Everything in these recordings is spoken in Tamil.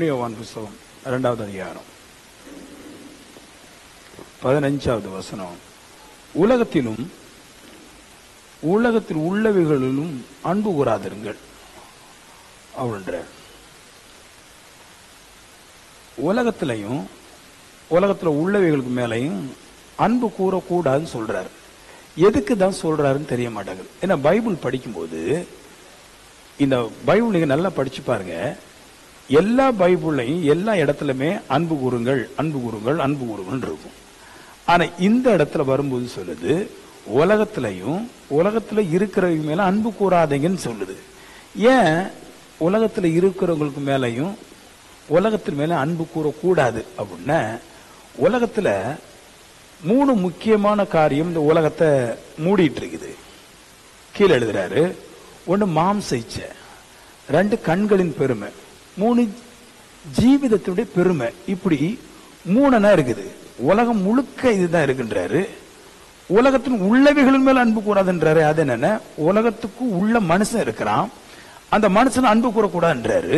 யோவான் புத்தகம் 2வது அதிகாரம் 15வது வசனம். உலகத்தில் உள்ளவைகளிலும் அன்பு கூறாதிருங்கள் அப்படின்ற. உலகத்துல உள்ளவைகளுக்கு மேலையும் அன்பு கூறக்கூடாதுன்னு சொல்றாரு. எதுக்கு தான் சொல்றாருன்னு தெரிய மாட்டாங்க. ஏன்னா பைபிள் படிக்கும்போது, இந்த பைபிள் நீங்க நல்லா படிச்சு பாருங்க, எல்லா பைபிள்லையும் எல்லா இடத்துலயுமே அன்பு கூறுங்கள் அன்பு கூறுங்கள் அன்பு கூறுங்கள் இருக்கும். ஆனா இந்த இடத்துல வரும்போது சொல்லுது, உலகத்துல இருக்கிறவங்க மேல அன்பு கூறாதீங்கன்னு சொல்லுது. ஏன் உலகத்துல இருக்கிறவங்களுக்கு மேலையும் உலகத்தின் மேல அன்பு கூறக்கூடாது அப்படின்னா, உலகத்துல 3 முக்கியமான காரியம் இந்த உலகத்தை மூடிட்டு இருக்குது. கீழே எழுதுறாரு, 1 மாம்ச இச்சை, 2 கண்களின் பெருமை, 3 ஜீவிதத்துடைய பெருமை. இப்படி 3 இருக்குது. உலகம் முழுக்க இதுதான் இருக்குன்றாரு. உலகத்தின் உள்ளவைகளின் மேல அன்பு கூடாதுன்றாரு. அது என்னன்னா, உலகத்துக்கு உள்ள மனுஷன் இருக்கிறான், அந்த மனுஷன் அன்பு கூறக்கூடாதுன்றாரு.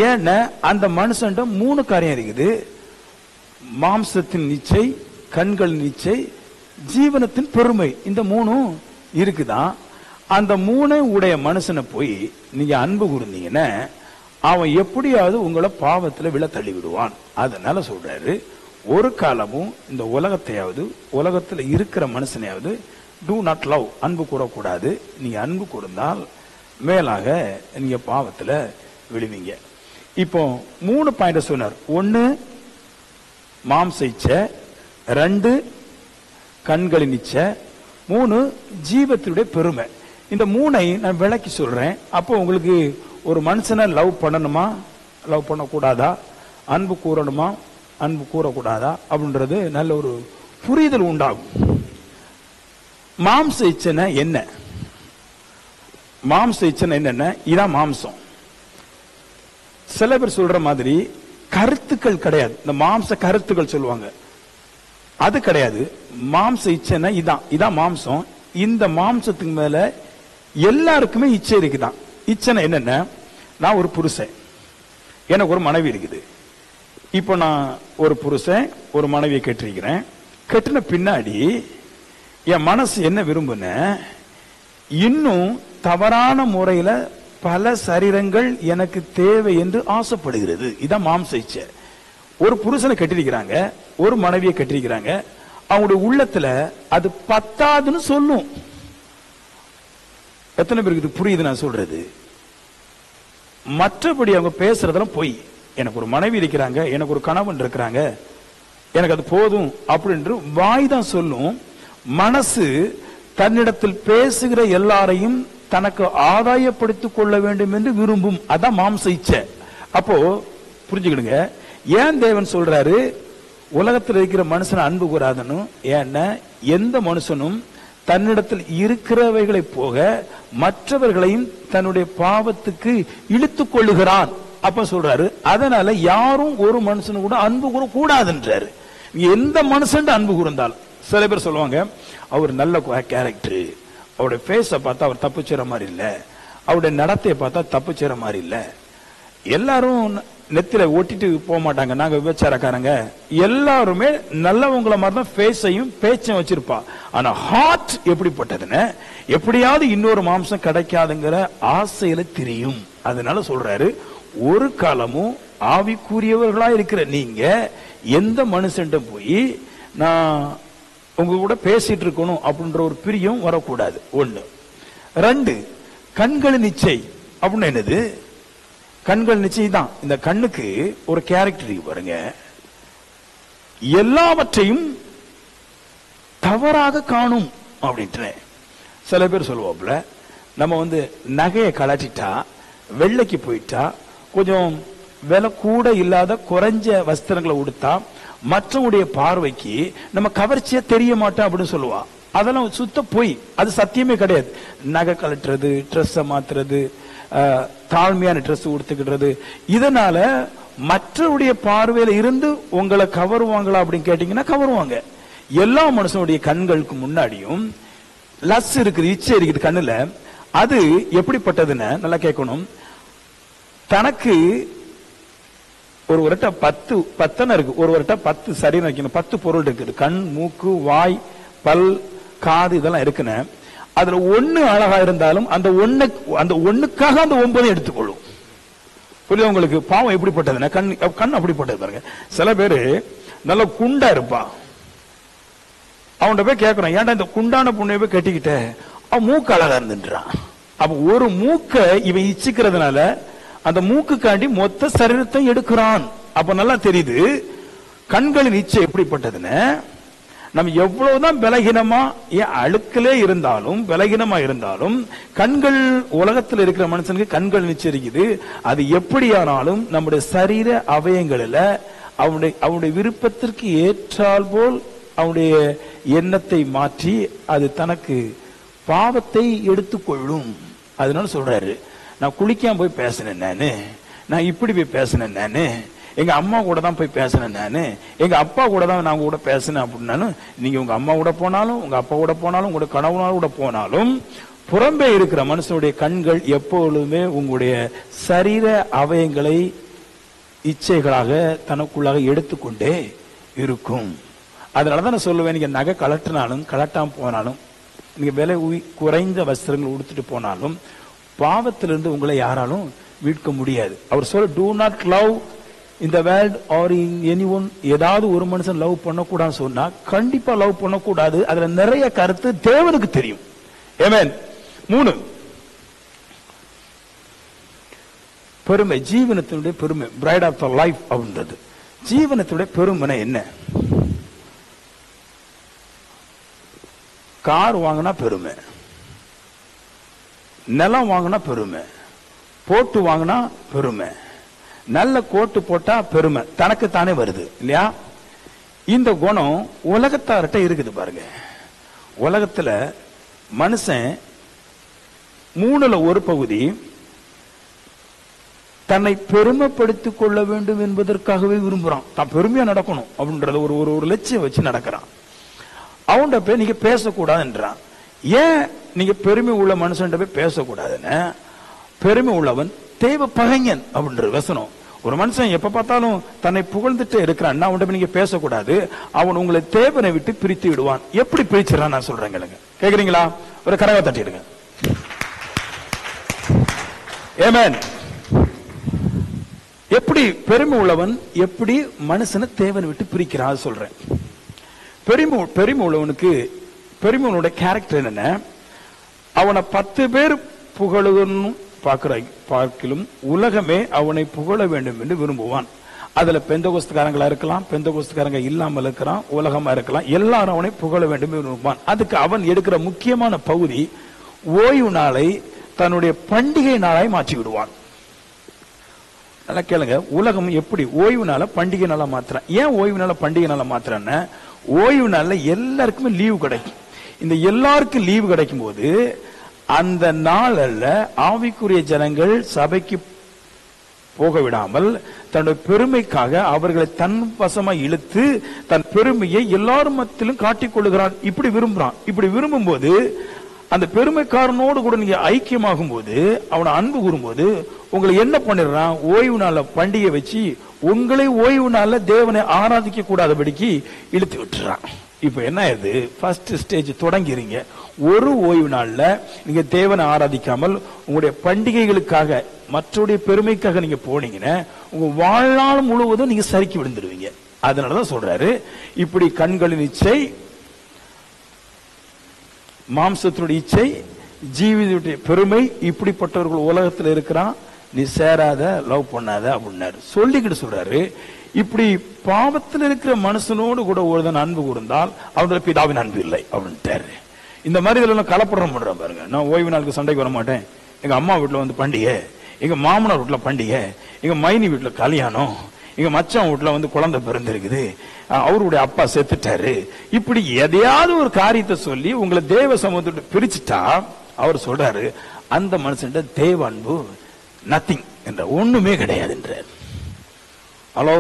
ஏன்னா அந்த மனுஷன் 3 காரியம் இருக்குது. மாம்சத்தின் இச்சை, கண்கள் இச்சை, ஜீவனத்தின் பெருமை. இந்த 3 இருக்குதான். அந்த 3 உடைய மனுஷனை போய் நீங்க அன்பு கூர்ந்தீங்கன்னா அவன் எப்படியாவது உங்களை பாவத்துல விழ தள்ளி விடுவான். அதனால சொல்றாரு, ஒரு காலமும் இந்த உலகத்துல இருக்கிற மனுஷனையாவது டூ நாட் லவ், அன்பு கூறக்கூடாது. நீங்க அன்பு கூர்ந்தால் மேலாக நீங்க பாவத்துல விழுவீங்க. இப்போ 3 பாயிண்ட் சொன்னார். 1 மாம்ச இச்சை, 2 கண்களின் இச்சை, 3 ஜீவத்தினுடைய பெருமை. இந்த 3ஐ நான் விளக்கி சொல்றேன். அப்போ உங்களுக்கு ஒரு மனுஷனை லவ் பண்ணணுமா, லவ் பண்ணக்கூடாதா, அன்பு கூறணுமா, அன்பு கூறக்கூடாதா அப்படின்றது நல்ல ஒரு புரிதல் உண்டாகும். மாம்ச இச்சனை என்ன? மாம்ச இச்சனை என்னன்னா, இதான் மாம்சம். சில பேர் சொல்ற மாதிரி கருத்துக்கள் கிடையாது. இந்த மாம்ச கருத்துக்கள் சொல்லுவாங்க, அது கிடையாது. மாம்ச இச்சைன்னா இதான் மாம்சம். இந்த மாம்சத்துக்கு மேல எல்லாருக்குமே இச்சை இருக்குதான். இச்சனை என்னன்னா, நான் ஒரு புருஷன், எனக்கு ஒரு மனைவி இருக்குது. இப்போ நான் ஒரு புருஷன் ஒரு மனைவியை கட்டிருக்கிறேன். கட்டின பின்னாடி என் மனசு என்ன விரும்புன, இன்னும் தவறான முறையில பல சரீரங்கள் எனக்கு தேவை என்று ஆசைப்படுகிறது. இதான் மாம்ச இச்சை. ஒரு புருஷனை கட்டிருக்கிறாங்க, ஒரு மனைவியை கட்டிருக்கிறாங்க. அவங்களுடைய உள்ளத்துல அது பத்தாதுன்னு சொல்லும். எத்தனை பேருக்கு புரியுது நான் சொல்றது? மற்றபடி அவங்க பேசுறதெல்லாம் பொய். எனக்கு ஒரு மனைவி இருக்கிறாங்க, எனக்கு ஒரு கணவன் இருக்கிறாங்க, எனக்கு அது போதும் அப்படின்னு வாய் தான் சொல்லும். மனசு தன்னிடத்தில் பேசுகிற எல்லாரையும் தனக்கு ஆதாயப்படுத்திக் கொள்ள வேண்டும் என்று விரும்பும். அதான் மாம்ச இச்சை. அப்போ புரிஞ்சுக்கிடுங்க, ஏன் தேவன் சொல்றாரு உலகத்தில் இருக்கிற மனுஷனை அன்பு கூறாதன்னு? ஏன்னா எந்த மனுஷனும் தன்னிடத்தில் இருக்கிறவைகளை போக மற்றவர்களையும் தன்னுடைய பாவத்துக்கு இழுத்துக் கொள்ளுகிறான். அப்ப சொல்றாரு, அதனால யாரும் ஒரு மனுஷனு கூட அன்பு கூற கூடாதுன்றாரு. எந்த மனுஷன் அன்பு கூர்ந்தாலும், சில பேர் சொல்லுவாங்க அவர் நல்ல கேரக்டர், அவருடைய ஃபேஸை பார்த்தா அவர் தப்பு செய்யற மாதிரி இல்ல, அவருடைய நடத்தையை பார்த்தா தப்பு செய்யற மாதிரி இல்ல. எல்லாரும் நெத்தில ஒட்டிட்டு போக மாட்டாங்க. நாங்க விபச்சாரக்காரங்க எல்லாருமே நல்லவங்கள மாதிரி தான் ஃபேஸையும் பேச்சையும் வச்சிருப்பா. ஆனா ஹார்ட் எப்படிப்பட்டதுன்னு, எப்படியாவது இன்னொரு மாம்சம் கிடைக்காதுங்கிற ஆசையில தெரியும். அதனால சொல்றாரு, ஒரு காலமும் ஆவிக்குரியவர்களா இருக்கிற நீங்க எந்த மனுஷன் போய் நான் உங்க கூட பேசிட்டு இருக்கணும் அப்படின்ற ஒரு பிரியம் வரக்கூடாது. 1. 2 கண்களின் இச்சை அப்படின்னு என்னது? கண்கள் நிச்சயம் தான். இந்த கண்ணுக்கு ஒரு கேரக்டர் பாருங்க, எல்லாவற்றையும் தவறாக காணும் அப்படின்ட்டு. சில பேர் சொல்லுவாப்புல, நம்ம நகையை கலாட்டிட்டா, வெள்ளைக்கு போயிட்டா, கொஞ்சம் விலை கூட இல்லாத குறைஞ்ச வஸ்திரங்களை உடுத்தா மற்றவங்களுடைய பார்வைக்கு நம்ம கவர்ச்சியா தெரிய மாட்டோம் அப்படின்னு சொல்லுவா. அதெல்லாம் சுத்த போய், அது சத்தியமே கிடையாது. நகை கலட்டுறது, ட்ரெஸ்ஸை மாத்துறது, தாழ்மையான ட்ரெஸ் உடுத்துக்கிடுறது, இதனால மற்றவருடைய பார்வையில இருந்து உங்களை கவருவாங்களா அப்படின்னு கேட்டீங்கன்னா கவருவாங்க. எல்லா மனுஷனுடைய கண்களுக்கு முன்னாடியும் லஸ் இருக்குது, இச்சை இருக்குது. கண்ணுல அது எப்படிப்பட்டதுன்னு நல்லா கேட்கணும். தனக்கு ஒருவர்கிட்ட 10 10 இருக்கு, ஒருவர்கிட்ட 10 சரீரம் வைக்கணும், 10 பொருள் இருக்குது. கண், மூக்கு, வாய், பல், காது இதெல்லாம் இருக்குன்னு. அதுல ஒண்ணு அழகா இருந்தாலும் அந்த ஒண்ணுக்காக அந்த 9 எடுத்துக்கொள்ளும். புரியுது உங்களுக்கு? பாவம் எப்படிப்பட்டதுன்னா கண் அப்படிப்பட்டது பாருங்க. சில பேரு நல்ல குண்டா இருப்பான், அவன்கிட்ட போய் கேட்கணும், ஏன்டா இந்த குண்டான புண்ணைய போய் கட்டிக்கிட்ட, அவன் மூக்கு அழகா இருந்துன்றான். அப்ப ஒரு மூக்க இவன் இச்சிக்கிறதுனால அந்த மூக்குக்காண்டி மொத்த சரீரத்தை எடுக்கிறான். அப்ப நல்லா தெரியுது கண்களின் இச்சை எப்படிப்பட்டதுன்னு. நம்ம எவ்வளவுதான் பலகீனமா அழுக்கிலே இருந்தாலும் பலகீனமா இருந்தாலும் கண்கள், உலகத்தில் இருக்கிற மனுஷனுக்கு கண்கள் நிச்சயம் இருக்குது. அது எப்படியானாலும் நம்முடைய சரீர அவயங்களில் அவனுடைய விருப்பத்திற்கு ஏற்றால் போல் அவனுடைய எண்ணத்தை மாற்றி அது தனக்கு பாவத்தை எடுத்துக்கொள்ளும். அதனால சொல்றாரு, நான் குளிக்காம போய் பேசினேன், நான் இப்படி போய் பேசினேன், எங்க அம்மா கூட தான் போய் பேசினேன், எங்க அப்பா கூட தான் நான் கூட பேசினேன் அப்படின்னாலும், நீங்க உங்க அம்மா கூட போனாலும் உங்க அப்பா கூட போனாலும் உங்களோட கணவனால கூட போனாலும் புறம்பே இருக்கிற மனுஷனுடைய கண்கள் எப்பொழுதுமே உங்களுடைய சரீர அவயங்களை இச்சைகளாக தனக்குள்ளாக எடுத்துக்கொண்டே இருக்கும். அதனாலதான் நான் சொல்லுவேன், நீங்க நகை கலட்டினாலும் கலட்டாம போனாலும், நீங்க விலை குறைந்த வஸ்திரங்கள் உடுத்துட்டு போனாலும் பாவத்திலிருந்து உங்களை யாராலும் மீட்க முடியாது. அவர் சொல்ல, do not love in the world or in anyone. ஏதாவது ஒரு மனுஷன் லவ் பண்ணக்கூடாதுன்னு சொன்னா கண்டிப்பா லவ் பண்ணக்கூடாது. அதுல நிறைய கருத்து தேவனுக்கு தெரியும். ஆமென். 3, பெருமை, ஜீவனத்தினுடைய பெருமை, பிரைட் ஆஃப் த லைஃப் அப்படின்றது. ஜீவனத்தினுடைய பெருமை என்ன? கார் வாங்கினா பெருமை, நிலம் வாங்கினா பெருமை, போட்டு வாங்கினா பெருமை, நல்ல கோட்டு போட்டா பெருமை, தனக்கு தானே வருது இல்லையா? இந்த குணம் உலகத்தார்கிட்ட இருக்குது பாருங்க. உலகத்துல மனுஷன் 3ல் 1 பகுதி தன்னை பெருமைப்படுத்திக் கொள்ள வேண்டும் என்பதற்காகவே விரும்புறான். தான் பெருமையா நடக்கணும் அப்படின்றத ஒரு லட்சியம் வச்சு நடக்கிறான். அவன்கிட்ட போய் நீங்க பேசக்கூடாதுன்றான். ஏன் நீங்க பெருமை உள்ள மனுஷன் போய் பேசக்கூடாதுன்னு? பெருமை உள்ளவன் தேவ பகைஞன் அப்படின்ற வசனம். ஒரு மனுஷன் எப்ப பார்த்தாலும் தன்னை புகழ்ந்துட்டே இருக்கிறான், அவன்கிட்ட நீங்க பேசக்கூடாது, அவன் உங்களை தேவனை விட்டு பிரித்து விடுவான். எப்படி பிரிச்சிடறான் நான் சொல்றேன், கேக்குறீங்களா? ஒரு கரவை தட்டிடுங்க. ஆமென். எப்படி பெருமை உள்ளவன் எப்படி மனுஷனை தேவனை விட்டு பிரிக்கிறான் சொல்றேன். பெருமை உள்ளவனுக்கு பெருமையோட கேரக்டர் என்னென்ன? அவனை 10 பேர் புகழணும் பார்க்கிலும் உலகமே அவனை புகழ வேண்டும் என்று விரும்புவான். அதுல பெந்தகோஸ்துக்காரங்களா இருக்கலாம், பெந்தகோஸ்துக்காரங்க இல்லாமல் இருக்கலாம், உலகமா இருக்கலாம், எல்லாரும் அவனை புகழ வேண்டும் என்று விரும்புவான். அதுக்கு அவன் எடுக்கிற முக்கியமான பகுதி ஓய்வு நாளை தன்னுடைய பண்டிகை நாளாய் மாற்றி விடுவான். நல்லா கேளுங்க, உலகம் எப்படி ஓய்வு நாள பண்டிகை நாளா மாத்துறான்? ஏன் ஓய்வு நாள பண்டிகை நாளா மாத்துறான்னு? ஓய்வு நாள்ல எல்லாருக்குமே லீவு கிடைக்கும். இந்த எல்லாருக்கும் லீவு கிடைக்கும் போது அந்த நாள்ல ஆவிக்குரிய ஜனங்கள் சபைக்கு போக விடாமல் தன்னுடைய பெருமைக்காக அவர்களை தன் வசமா இழுத்து தன் பெருமையை எல்லாரும் மத்தியிலும் காட்டிக் கொள்ளுகிறான். இப்படி விரும்புறான். இப்படி விரும்பும் போது அந்த பெருமைக்காரனோடு கூட நீங்க ஐக்கியமாகும் போது, அவனை அன்பு கூறும்போது, உங்களை என்ன பண்ணிடுறான்? ஓய்வு நாள்ல பண்டிகை வச்சு உங்களை ஓய்வு நாள்ல தேவனை ஆராதிக்க கூடாதபடிக்கு இழுத்து விட்டுறான். இப்ப என்ன ஆகுது? ஃபர்ஸ்ட் ஸ்டேஜ் தொடங்கிறீங்க. ஒரு ஓய்வு நாள்ல நீங்க தேவனை ஆராதிக்காமல் உங்களுடைய பண்டிகைகளுக்காக மற்றவருடைய பெருமைக்காக நீங்க போனீங்கன்னா உங்க வாழ்நாள் முழுவதும் நீங்க சறுக்கி விழுந்துடுவீங்க. அதனாலதான் சொல்றாரு, இப்படி கண்களின் இச்சை, மாம்சத்தினுடைய இச்சை, ஜீவிதத்துடைய பெருமை, இப்படிப்பட்டவர்கள் உலகத்தில் இருக்கிறான், நீ சேராத, லவ் பண்ணாத அப்படின்னாரு. சொல்லிக்கிட்டு சொல்றாரு, இப்படி பாவத்தில் இருக்கிற மனுஷனோடு கூட ஒருதன் அன்பு கூர்ந்தால் அவனுடைய பிதாவின் அன்பு இல்லை அப்படின்ட்டாரு. இந்த மாதிரி இதெல்லாம் கலப்படம் பண்றான் பாருங்க. நான் ஓய்வு நாளுக்கு சண்டைக்கு வர மாட்டேன், எங்க அம்மா வீட்டுல வந்து பண்டிகை, எங்க மாமனார் வீட்டுல பண்டிகை, எங்க மைனி வீட்டுல கல்யாணம், எங்க மச்சான் வீட்டுல வந்து குழந்தை பிறந்திருக்குது, அவருடைய அப்பா செத்துட்டாரு, இப்படி எதையாவது ஒரு காரியத்தை சொல்லி உங்களை தேவ சமூகத்தை பிரிச்சுட்டா அவர் சொல்றாரு, அந்த மனுஷன் தேவ அன்பு நத்திங் என்ற ஒண்ணுமே கிடையாது என்றார். ஹலோ,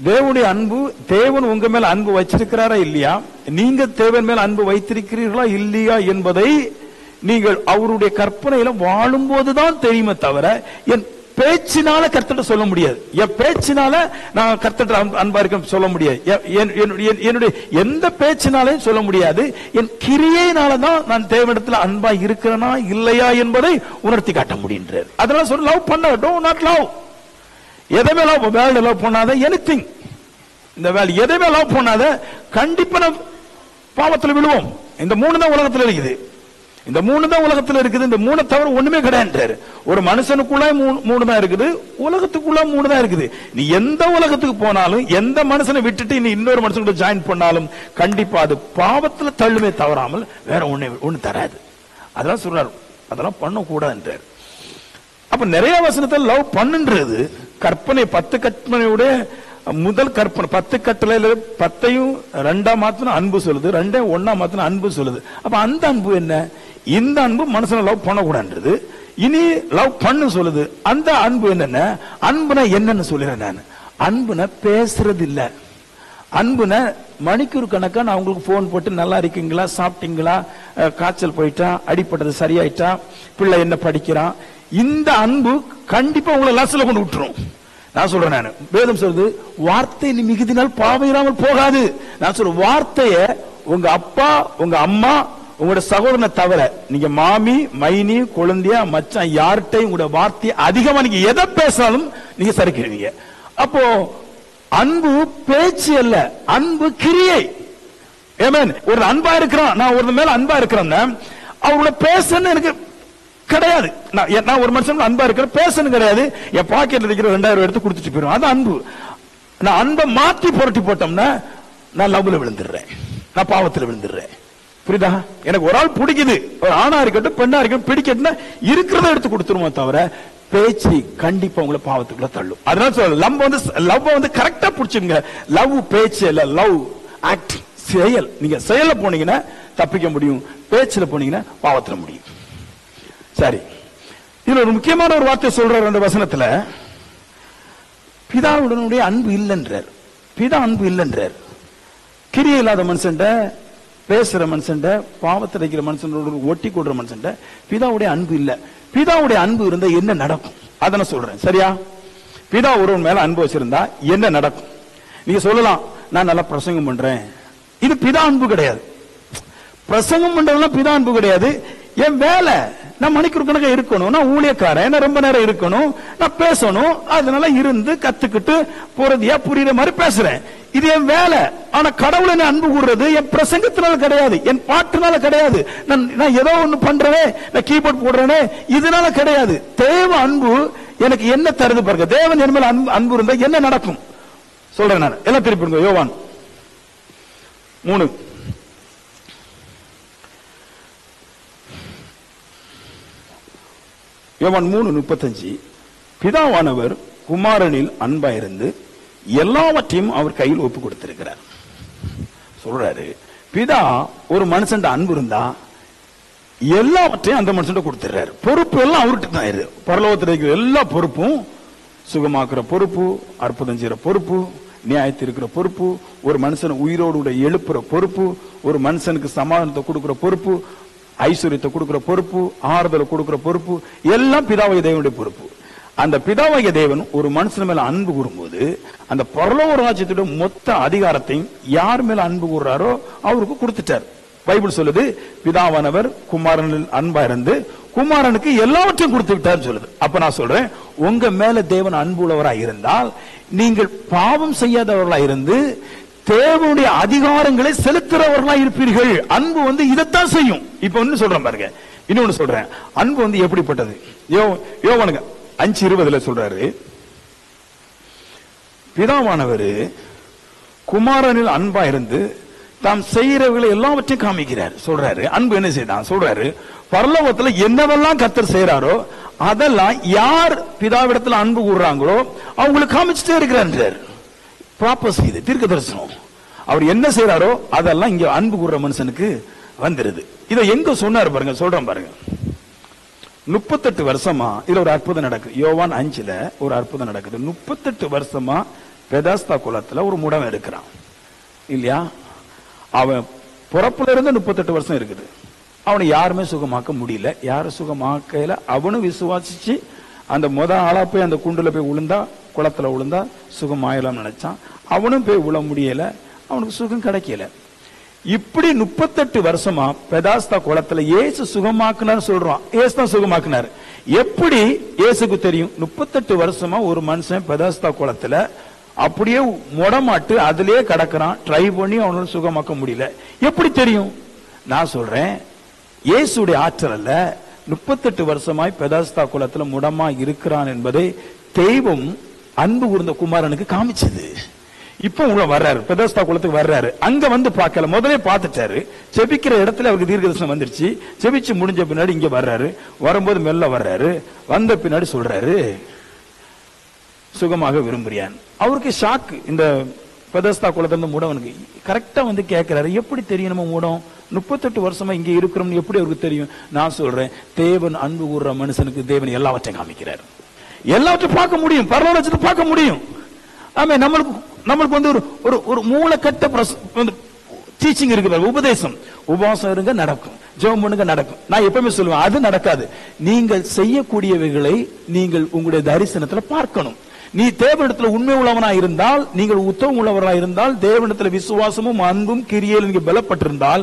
தேவனுடைய அன்பு, தேவன் உங்க மேல அன்பு வச்சிருக்கிறாரா இல்லையா, நீங்க தேவன் மேல அன்பு வைத்திருக்கிறீர்களா இல்லையா என்பதை நீங்கள் அவருடைய கற்பனையில வாழும் போதுதான் தெரியுமே தவிர, என் பேச்சினால கர்த்தர்ட்ட சொல்ல முடியாது. என் பேச்சினால நான் கர்த்தர்ட்ட அன்பா இருக்க சொல்ல முடியாது. என்னுடைய எந்த பேச்சினாலையும் சொல்ல முடியாது. என் கிரியையினால தான் நான் தேவனிடத்துல அன்பா இருக்கிறேனா இல்லையா என்பதை உணர்த்தி காட்ட முடியுன்றார். அதனால சொல்ல லவ் பண்ண, டோ நாட் லவ். எதையுமே லவ், வேர்ல்ட் லவ் பண்ணாத, எனிதிங் இந்த வேர்ல்ட் எதையுமே லவ் பண்ணாத, கண்டிப்பா நம்ம பாவத்தில் விழுவோம். இந்த மூணு தான் உலகத்தில் இருக்குது. இந்த மூணு தான் உலகத்தில் இருக்குது. இந்த மூணு தவிர ஒண்ணுமே கிடையாது. ஒரு மனுஷனுக்குள்ள மூணு தான் இருக்குது, உலகத்துக்குள்ள மூணு தான் இருக்குது. நீ எந்த உலகத்துக்கு போனாலும், எந்த மனுஷனை விட்டுட்டு நீ இன்னொரு மனுஷனோட ஜாயின் பண்ணாலும் கண்டிப்பா அது பாவத்தில் தள்ளுமே தவறாமல் வேற ஒண்ணு தராது. அதெல்லாம் சொல்றாரு, அதெல்லாம் பண்ணக்கூடாதுன்றார். அப்ப நிறைய வசனத்தில் லவ் பண்ணுன்றது கற்பனை, 10 கற்பனையோட முதல் கற்பனை. 10 கட்டளையில 10ஐயும் 2ஆ மாத்தின அன்பு சொல்லுது, 2 1ஆ மாத்தின அன்பு சொல்லுது. அப்ப அந்த அன்பு என்ன? இந்த அன்பு மனுஷனை லவ் பண்ணக்கூடாது. இனி லவ் பண்ணு சொல்லுது. அந்த அன்பு என்னன்னா, அன்புனா என்னன்னு சொல்லிடுறேன் நான். அன்புனா பேசுறது இல்ல. அன்புன மணிக்கூர் கணக்கா நான் உங்களுக்கு போன் போட்டு நல்லா இருக்கீங்களா, சாப்பிட்டீங்களா, காய்ச்சல் போயிட்டா, அடிப்பட்டது சரியாயிட்டா, பிள்ளை என்ன படிக்கிறான், இந்த அன்பு கண்டிப்பா உங்களை லாஸ்ட்ல கொண்டு விட்டுரும். நான் சொல்றேன், நான் வேதம் சொல்றது வார்த்தை நீ மிகுதினால் பாவையிராமல் போகாது. நான் சொல்ற வார்த்தைய உங்க அப்பா உங்க அம்மா உங்களோட சகோதரனை தவிர நீங்க மாமி மைனி குழந்தையா மச்சான் யார்கிட்டையும் உங்களோட வார்த்தையை அதிகமா நீங்க எதை பேசினாலும் நீங்க சரிக்கிறீங்க. அப்போ அன்பு பேச்சு அல்ல, அன்பு கிரியை. ஆமென். ஒரு அன்பா இருக்கிறான், நான் ஒரு மேல அன்பா இருக்கிறேன்னா அவரோட பேசன்னு எனக்கு கிடையாது. நான் ஒரு மனுஷன் அன்பா இருக்கிற பேசணும் கிடையாது. என் பாக்கெட்ல இருக்கிற 2000 எடுத்து கொடுத்துட்டு போயிடும், அது அன்பு. நான் அன்பை மாற்றி புரட்டி போட்டோம்னா நான் லவ்ல விழுந்துடுறேன், நான் பாவத்தில் விழுந்துடுறேன். புரியுதா? எனக்கு ஒரு ஆள் பிடிக்குது, ஒரு ஆணா இருக்கட்டும் பெண்ணா இருக்கட்டும், பிடிக்கட்டும்னா இருக்கிறத எடுத்து கொடுத்துருமோ தவிர பேச்சு கண்டிப்பா உங்களை பாவத்துக்குள்ள தள்ளும். அதனால சொல்ல லவ் வந்து கரெக்டா பிடிச்சுங்க. லவ் பேச்சு இல்ல, லவ் ஆக்ட், செயல். நீங்க செயல்ல போனீங்கன்னா தப்பிக்க முடியும், பேச்சுல போனீங்கன்னா பாவத்துல முடியும். சரி, இதுல ஒரு முக்கியமான ஒரு வார்த்தை சொல்றார் அந்த வசனத்துல. பிதாவுடனுடைய அன்பு இல்லைன்றார். பிதா அன்பு இல்லைன்றார். கிரியை இல்லாத மனுஷன், பேசுற மனுஷன், பாவத்தில் இருக்கிற மனுஷனோட ஒட்டி கொடுற மனுஷன் பிதாவுடைய அன்பு இல்ல. பிதாவுடைய அன்பு இருந்தா என்ன நடக்கும் அதை நான் சொல்றேன். சரியா? பிதா ஒருவன் மேல அன்பு வச்சிருந்தா என்ன நடக்கும்? நீங்க சொல்லலாம், நான் நல்லா பிரசங்கம் பண்றேன், இது பிதா அன்பு கிடையாது. பிரசங்கம் பண்றதுலாம் பிதா அன்பு கிடையாது. என் வேலை, நான் மணிக்கூர் கணக்கா இருக்கணும், நான் ஊழியக்காரன், நான் ரொம்ப நேரம் இருக்கணும், நான் பேசணும், அதனால இருந்து கத்துக்கிட்டு போறதியா புரியுற மாதிரி பேசுறேன், இது என் வேலை. ஆனா கடவுளை நான் அன்பு கூறுறது என் பிரசங்கத்தினால கிடையாது, என் பாட்டுனால கிடையாது, நான் ஏதோ ஒண்ணு பண்றேனே, நான் கீபோர்ட் போடுறேனே, இதனால கிடையாது. தேவ அன்பு எனக்கு என்ன தருது பாருங்க. தேவன் என் மேல அன்பு இருந்தா என்ன நடக்கும் சொல்றேன் நான். எல்லாம் திருப்பிடுங்க. யோவான் 3 யோவான் 3:35 பிதாவானவர் குமாரனில் அன்பாயிருந்து எல்லாவற்றையும் அவர் கையில் ஒப்பு கொடுத்திருக்கிறார் சொல்றாரு. பிதா ஒரு மனுஷன் அன்பு இருந்தா எல்லாவற்றையும் அந்த மனுஷன் கொடுத்துறாரு. பொறுப்பு எல்லாம் அவர்கிட்ட தான் இருக்கு. பரலோகத்தில் இருக்கிற எல்லா பொறுப்பும், சுகமாக்குற பொறுப்பு, அற்புதம் செய்யற பொறுப்பு, நியாயத்தில் இருக்கிற பொறுப்பு, ஒரு மனுஷன் உயிரோடு எழுப்புற பொறுப்பு, ஒரு மனுஷனுக்கு சமாதானத்தை கொடுக்கிற பொறுப்பு, ஐஸ்வர்யத்தை கொடுக்கிற பொறுப்பு, ஆறுதலை கொடுக்கிற பொறுப்பு, எல்லாம் பிதாவாகிய தேவனுடைய பொறுப்பு. அந்த பிதாவாகிய தேவன் ஒரு மனுஷன் மேல அன்பு கூறும்போது அந்த பரலோக ராஜ்யத்துடைய மொத்த அதிகாரத்தையும் யார் மேல அன்பு கூறுறாரோ அவருக்கு கொடுத்துட்டார். பைபிள் சொல்லுது, பிதாவானவர் குமாரனில் அன்பா இருந்து குமாரனுக்கு எல்லாவற்றையும் கொடுத்து விட்டார் சொல்லுது. அப்ப நான் சொல்றேன், உங்க மேல தேவன் அன்பு உள்ளவராய் இருந்தால் நீங்கள் பாவம் செய்யாதவர்களா இருந்து தேவனுடைய அதிகாரங்களை செலுத்துறவர்களா இருப்பீர்கள். அன்பு வந்து இதைத்தான் செய்யும். இப்ப ஒன்னு சொல்றேன் பாருங்க, இன்னொன்னு சொல்றேன். அன்பு வந்து எப்படிப்பட்டது? யோவானுங்க 5:20 சொல்றாரு, பிதாவானவர் குமாரனில் அன்பா இருந்து தாம் செய்யறவர்களை எல்லாவற்றையும் காமிக்கிறார் சொல்றாரு. அன்பு என்ன செய்தான் சொல்றாரு, பரலோகத்துல என்னவெல்லாம் கர்த்தர் செய்யறாரோ அதெல்லாம் யார் பிதாவிடத்துல அன்பு கூறுறாங்களோ அவங்களுக்கு காமிச்சுட்டே இருக்கிறார். ப்ராப்பர்ஸ், இது தீர்க்க தரிசனம். அவர் என்ன செய்யறாரோ அதெல்லாம் இங்க அன்பு கூறுற மனுஷனுக்கு வந்துருது. இதை எங்க சொன்னாரு பாருங்க, சொல்றேன் பாருங்க. 38 வருஷமா இதுல ஒரு அற்புதம் நடக்குது. யோவான் 5 ஒரு அற்புதம் நடக்குது. 38 வருஷமா பெதாஸ்தா குளத்துல ஒரு முடம் எடுக்கிறான் இல்லையா? அவன் பிறப்புல இருந்து 38 வருஷம் இருக்குது. அவனை யாருமே சுகமாக்க முடியல. யாரும் சுகமாக்கல. அவனும் விசுவாசிச்சு அந்த ஆளா போய் அந்த குண்டுல போய் விழுந்தா, குளத்துல விழுந்தா சுகம் ஆயலாம் நினைச்சான். அவனும் போய் விழ முடியல, அவனுக்கு சுகம் கிடைக்கல. இப்படி 38 வருஷமா பெதாஸ்தா குளத்துல இயேசு சுகமாக்குனார் சொல்றான். இயேசு தான் சுகமாக்குனார். எப்படி இயேசுக்கு தெரியும்? 38 வருஷமா ஒரு மனுஷன் பெதாஸ்தா குளத்துல அப்படியே முடமாட்டு அதிலேயே கிடக்கிறான். ட்ரை பண்ணி அவனால சுகமாக்க முடியல. எப்படி தெரியும்? நான் சொல்றேன், இயேசுடைய ஆற்றல் அல்ல, 38 வருஷமாய் பெதாஸ்தா குளத்துல முடமா இருக்கிறான் என்பதை தெய்வம் அன்பு கூர்ந்த குமாரனுக்கு காமிச்சது. இப்ப உள்ள வர்றாரு, பெதாஸ்தா குளத்துக்கு வர்றாரு. அங்க வந்து பார்க்கல, முதலே பார்த்துட்டாரு. செபிக்கிற இடத்துல அவருக்கு தீர்க்கதரிசனம் வந்துருச்சு. செபிச்சு முடிஞ்ச பின்னாடி இங்க வர்றாரு. வரும்போது மெல்ல வர்றாரு. வந்த பின்னாடி சொல்றாரு, சுகமாக விரும்புறியான். அவருக்கு ஷாக்கு. இந்த பெதாஸ்தா குளத்துல மூடவனுக்கு கரெக்டா வந்து கேட்கிறாரு, எப்படி தெரியும் நம்ம மூடம்? 38 வருஷமா இங்க இருக்கிறோம் எப்படி அவருக்கு தெரியும்? நான் சொல்றேன், தேவன் அன்பு கூறுற மனுஷனுக்கு தேவன் எல்லாவற்றையும் காமிக்கிறார். எல்லாவற்றையும் பார்க்க முடியும், பரலோகத்தை பார்க்க முடியும். ஆமா, நம்மளுக்கு வந்து ஒரு மூலக்கட்ட டீச்சிங் இருக்கு, உபதேசம். உபவாசம் இருங்க நடக்கும், ஜெபம் பண்ணுங்க நடக்கும். நான் எப்பவுமே சொல்லுவேன், அது நடக்காது. நீங்கள் செய்யக்கூடியவைகளை நீங்கள் உங்களுடைய தரிசனத்துல பார்க்கணும். நீ தேவனிடத்துல உண்மை உள்ளவனா இருந்தால், நீங்கள் உத்தமம் உள்ளவராக இருந்தால், தேவனிடத்துல விசுவாசமும் அன்பும் கிரியையில் நீங்க பலப்பட்டிருந்தால்,